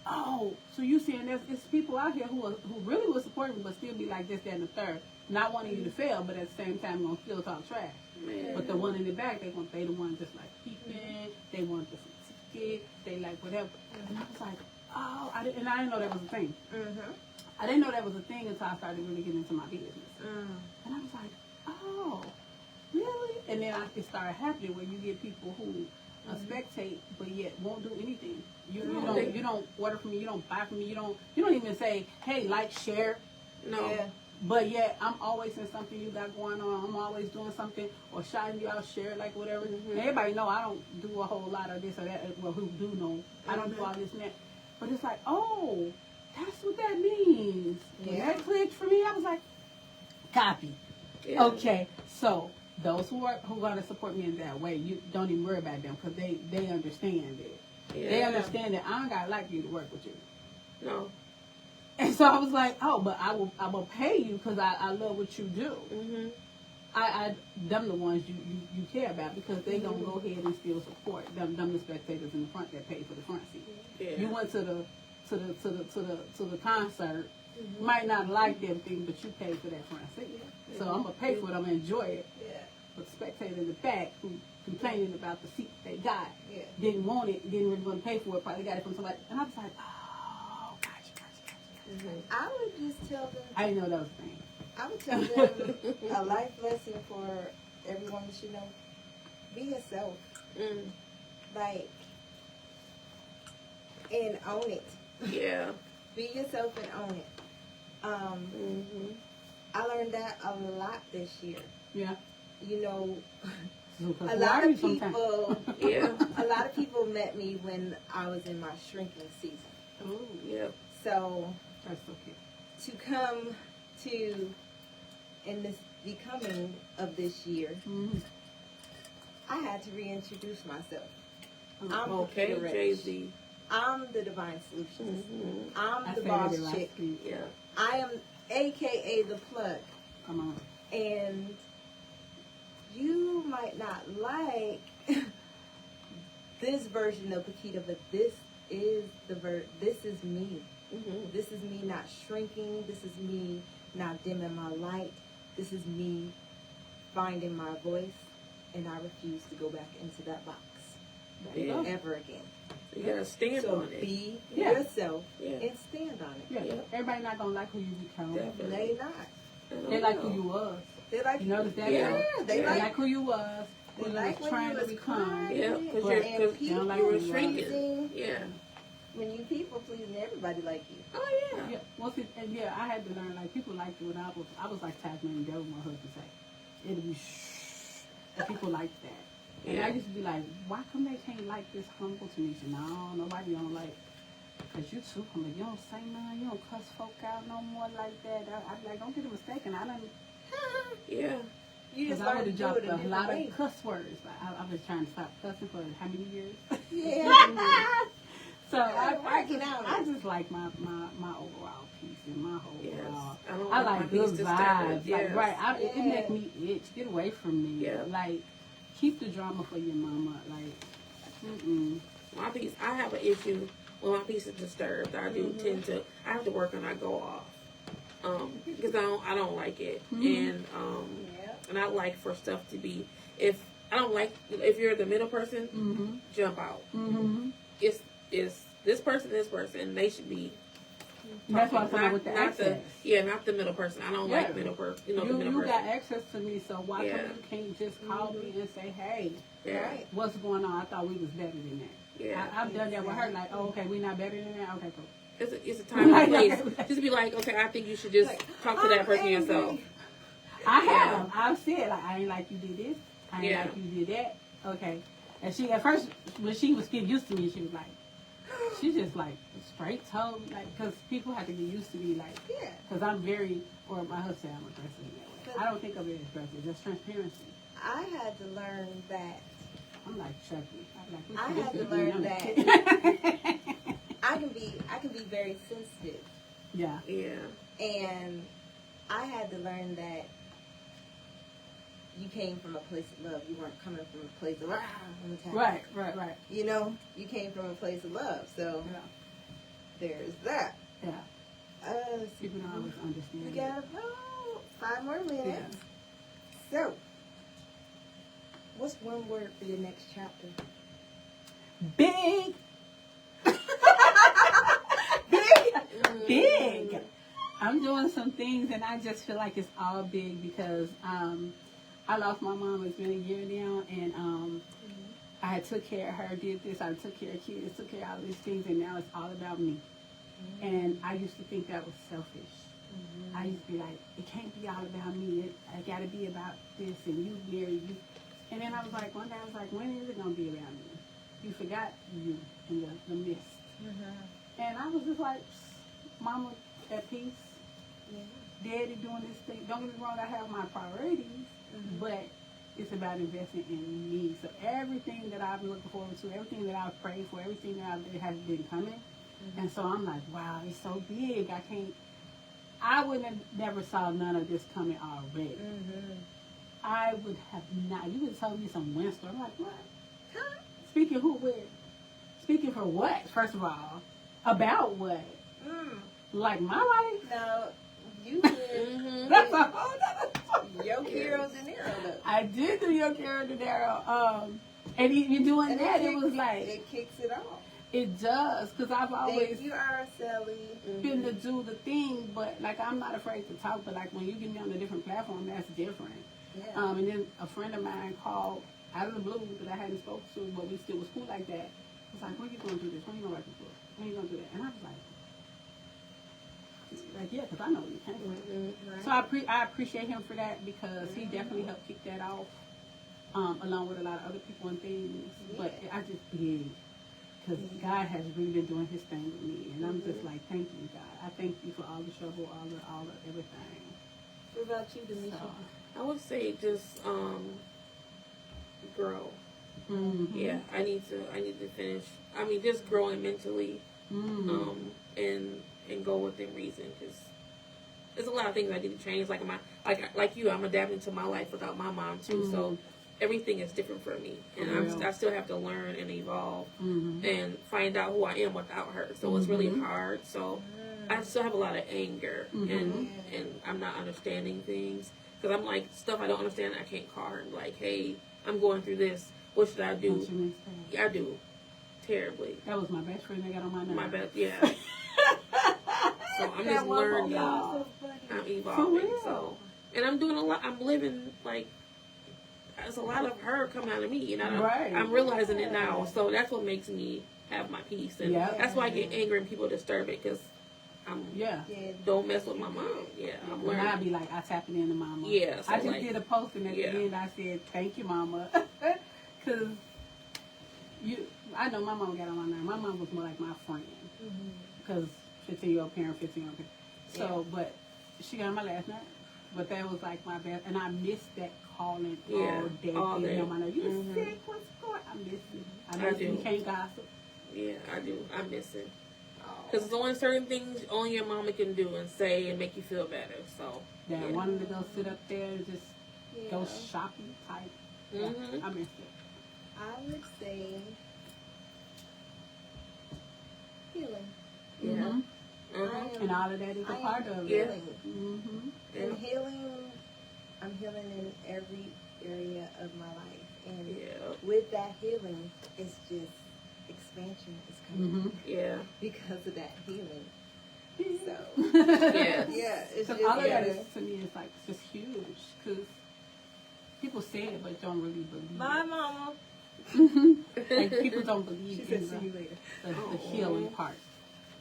Speaker 2: oh, so you saying it's people out here who really will support me, but still be like this, that, and the third, not wanting you to fail, but at the same time gonna still talk trash. Man. But the one in the back, they the one just like peeping, they want the ticket, they like whatever. And I was like, oh, I didn't know that was a thing. I didn't know that was a thing until I started really getting into my business. And I was like, oh, really? And then it started happening where you get people who spectate, but yet won't do anything. You don't order from me, you don't buy from me, you don't even say, hey, like, share. No. Yeah. But yet, I'm always in something you got going on. I'm always doing something or shouting you out, share, like whatever. And everybody know I don't do a whole lot of this or that. Well, who do know, I don't do all this and that. But it's like, oh, that's what that means. When that clicked for me, I was like, copy. Yeah. Okay, so those who are going to support me in that way, you don't even worry about them because they understand it. Yeah. They understand that I don't got to like you to work with you. No. And so I was like, oh, but I will pay you because I love what you do. Them the ones you care about because they gonna go ahead and still support them the spectators in the front that pay for the front seat. Yeah. You went to the concert, might not like everything, but you paid for that front seat. Yeah. So I'm gonna pay for it. I'm gonna enjoy it. Yeah. But the spectator in the back who complaining about the seat they got, didn't want it, didn't really want to pay for it, probably got it from somebody, and I was like, oh, gotcha.
Speaker 1: I would just tell them.
Speaker 2: I didn't know that was a thing.
Speaker 1: I would tell them a life lesson for everyone that you know. Be yourself. Like, and own it. Yeah. Be yourself and own it. I learned that a lot this year. Yeah. You know, a lot of people. A lot of people met me when I was in my shrinking season. Oh, yeah. So. That's so cute. To come to, in this becoming of this year, I had to reintroduce myself. I'm Paquita Reddish. I'm the Divine Solutions. I'm the Boss Chick. Yeah. I am AKA the plug. Come on. And you might not like this version of Paquita, but this is this is me. This is me not shrinking. This is me not dimming my light. This is me finding my voice, and I refuse to go back into that box ever again. You gotta stand on it. So be yourself and stand on it.
Speaker 2: Yeah. Everybody not gonna like who you become.
Speaker 1: They not.
Speaker 2: They like who you was.
Speaker 1: They like
Speaker 2: you notice that?
Speaker 1: Yeah. They like
Speaker 2: who you was.
Speaker 1: They like
Speaker 2: was trying to become.
Speaker 3: Yeah, because you don't like shrinking. Yeah.
Speaker 1: When you people pleasing, everybody like you.
Speaker 3: Oh yeah.
Speaker 2: Well, see, and I had to learn like people liked it when I was like tackling devil. My husband say it'll be shh, and people like that. And I used to be like, why come they can't like this humble to me? No, nobody don't like. Cause you too humble. You don't say nothing. You don't cuss folk out no more like that. I like don't get it mistaken. I done.
Speaker 1: Yeah. You just
Speaker 2: I would have dropped a lot of cuss words. I was trying to stop cussing for how many years?
Speaker 1: Yeah.
Speaker 2: So I just like my overall peace and my overall. I like good vibes. Like it make me itch. Get away from me. Yeah. Like keep the drama for your mama. Like
Speaker 3: my peace. I have an issue when my peace is disturbed. I do tend to. I have to work on. I go off because I don't like it and I like for stuff to be if you're the middle person jump out. It's this person, they should be.
Speaker 2: That's why I'm talking with the access.
Speaker 3: Not the middle person. I don't like middle person. You know, the middle person.
Speaker 2: You got access to me, so why come you can't just call me and say, hey, what's going on? I thought we was better than that. Yeah, I've done that with her. Like, oh, okay, we not better than that. Okay, cool.
Speaker 3: It's a time and place. Just be like, okay, I think you should just talk to that person yourself.
Speaker 2: I have. I've said like, I ain't like you did this. I ain't like you did that. Okay, and she at first when she was getting used to me, she was like. She just like straight told me, like, because people have to get used to me, like, because I'm very, or my husband, I'm aggressive in that way. I don't think of it as aggressive, just transparency.
Speaker 1: I had to learn that.
Speaker 2: I'm like Chucky.
Speaker 1: I had to learn that I can be very sensitive
Speaker 2: Yeah.
Speaker 1: And I had to learn that you came from a place of love. You weren't coming from a place of
Speaker 2: Right.
Speaker 1: You know, you came from a place of love. So there's that.
Speaker 2: Yeah. People don't always understand.
Speaker 1: We got about 5 more minutes. So, what's one word for your next chapter?
Speaker 2: Big. Big. I'm doing some things, and I just feel like it's all big because I lost my mom. It's been a year now, and I had took care of her, did this, I took care of kids, took care of all these things, and now it's all about me. And I used to think that was selfish. I used to be like, it can't be all about me. I got to be about this, and you, Mary, you. And then I was like, one day I was like, when is it going to be about me? You forgot you in the mist. And I was just like, Mama at peace. Daddy doing this thing. Don't get me wrong, I have my priorities, but it's about investing in me. So everything that I've been looking forward to, everything that I've prayed for, everything that has been coming. And so I'm like, wow, it's so big. I wouldn't have never saw none of this coming already. I would have not. You would have told me some windstorm. I'm like, what? Huh? Speaking who, where? Speaking for what, first of all? About what? Like my life?
Speaker 1: No, you did.
Speaker 2: That's a whole nother
Speaker 1: Yo Quiero Dinero, though.
Speaker 2: I did do Yo Quiero Dinero. And even doing that, it was like...
Speaker 1: It kicks it off.
Speaker 2: It does, because I've always...
Speaker 1: Thank you, Araceli.
Speaker 2: Been to do the thing, but like I'm not afraid to talk, but like when you get me on a different platform, that's different. And then a friend of mine called out of the blue that I hadn't spoken to, but we still was cool like that. I was like, when you going to do this? When you going to write this book? When you going to do that? And I was like, yeah, because I know you can't. So I appreciate him for that because he definitely helped kick that off, along with a lot of other people and things. But I just did. Because God has really been doing his thing with me. And I'm just like, thank you, God. I thank you for all the trouble, all the everything.
Speaker 1: What about you, Damischa?
Speaker 3: So, I would say just grow. Yeah, I need to finish. I mean, just growing mentally, and go within reason. Because there's a lot of things I need to change. Like you, I'm adapting to my life without my mom too. So everything is different for me, and I still have to learn and evolve and find out who I am without her. So it's really hard. So I still have a lot of anger, and I'm not understanding things because I'm like stuff I don't understand. I can't call her and be like, hey, I'm going through this. What should I do? I do terribly.
Speaker 2: That was my best friend that got on my nerves.
Speaker 3: My best, yeah. So I'm just learning. I'm evolving. So, and I'm doing a lot. I'm living like. There's a lot of her coming out of me, and I'm realizing it now. So that's what makes me have my peace, and that's why I get angry when people disturb it, because I'm don't mess with my mom. I'm learning.
Speaker 2: And I be like, I tapping into mama.
Speaker 3: So
Speaker 2: I just did a post, and at the end I said, "Thank you, mama," because I know my mom got on my nerve. My mom was more like my friend, because 15-year-old parent, 15-year-old parent. So, but she got on my last nerve. But that was like my best, and I missed that calling all day. On my nerve. You sick? What's going? I miss it. I miss it. You can't gossip.
Speaker 3: Yeah, I do. I miss it. Because there's only certain things only your mama can do and say and make you feel better. So
Speaker 2: wanting to go sit up there and just go shopping type. I miss it.
Speaker 1: I would say healing.
Speaker 2: And all of that is a part of
Speaker 1: it. And healing, I'm healing in every area of my life. And with that healing, it's just expansion is coming. Because of that healing. So, it's just
Speaker 2: all of that is, to me, is like just huge. Because people say it, but don't really believe
Speaker 1: Bye, Mama.
Speaker 2: Like, people don't believe
Speaker 1: she said, see you later.
Speaker 2: The healing part.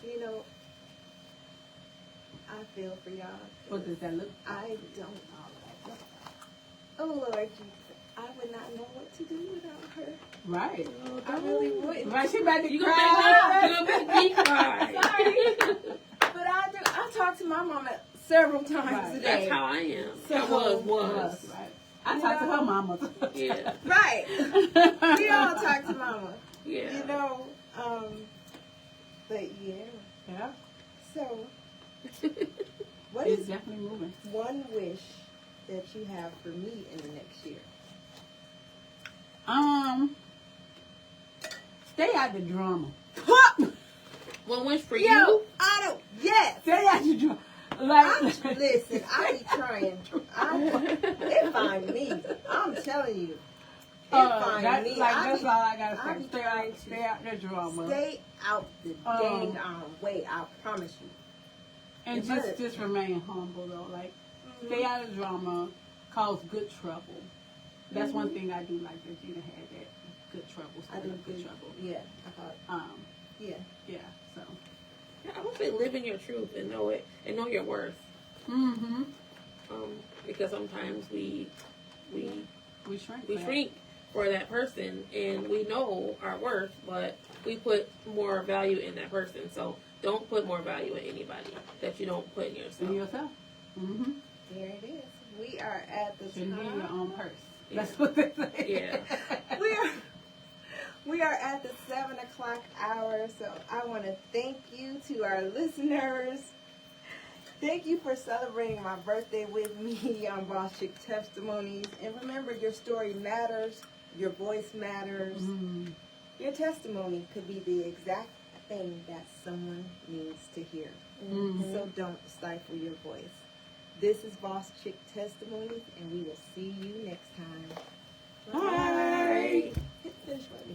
Speaker 1: You know, I feel for y'all.
Speaker 2: What does that look like?
Speaker 1: I don't. Oh, Lord Jesus. I would not know what to do without her.
Speaker 2: Right.
Speaker 1: I really wouldn't.
Speaker 2: Right, she about to cry.
Speaker 3: You're going to make me cry.
Speaker 1: Sorry. But I do. I talk to my mama several times a day.
Speaker 3: That's how I am. So I was.
Speaker 2: Right. I talk to her mama.
Speaker 1: Right. We all talk to mama. You know, but yeah. So, What
Speaker 2: It's
Speaker 1: is
Speaker 2: definitely moving.
Speaker 1: one wish that you have for me in the next year?
Speaker 2: Stay out the drama.
Speaker 3: One wish for
Speaker 1: Yo,
Speaker 3: you.
Speaker 1: I don't. Yes.
Speaker 2: Stay out the drama. Like,
Speaker 1: Listen, I be trying. It find me. I'm telling you. It find me.
Speaker 2: that's all I gotta
Speaker 1: I be
Speaker 2: say. Stay
Speaker 1: trying
Speaker 2: out, stay out the drama.
Speaker 1: Stay out the dang way. I promise you.
Speaker 2: And
Speaker 1: If
Speaker 2: just remain humble though. Like, stay out of drama, cause good trouble. That's one thing I do like that Gina had, that good trouble.
Speaker 1: I do
Speaker 2: good trouble.
Speaker 1: Yeah, I thought. Yeah.
Speaker 2: Yeah. So.
Speaker 3: Yeah, I would say live in your truth and know it and know your worth.
Speaker 2: Mm-hmm.
Speaker 3: Because sometimes we
Speaker 2: shrink.
Speaker 3: shrink for that person, and we know our worth, but we put more value in that person. So don't put more value in anybody that you don't put in yourself.
Speaker 2: In yourself. Mm-hmm.
Speaker 1: There it is. We are at the
Speaker 2: Shouldn't be in your
Speaker 1: time.
Speaker 2: own purse.
Speaker 3: Yeah.
Speaker 2: That's what they say.
Speaker 3: Yeah.
Speaker 1: We are at the 7 o'clock hour, so I want to thank you to our listeners. Thank you for celebrating my birthday with me on Boss Chick Testimonies. And remember, your story matters. Your voice matters.
Speaker 2: Mm-hmm.
Speaker 1: Your testimony could be the exact thing that someone needs to hear.
Speaker 2: Mm-hmm.
Speaker 1: So don't stifle your voice. This is Boss Chick Testimonies, and we will see you next time.
Speaker 2: Bye.
Speaker 1: Hit the finish button.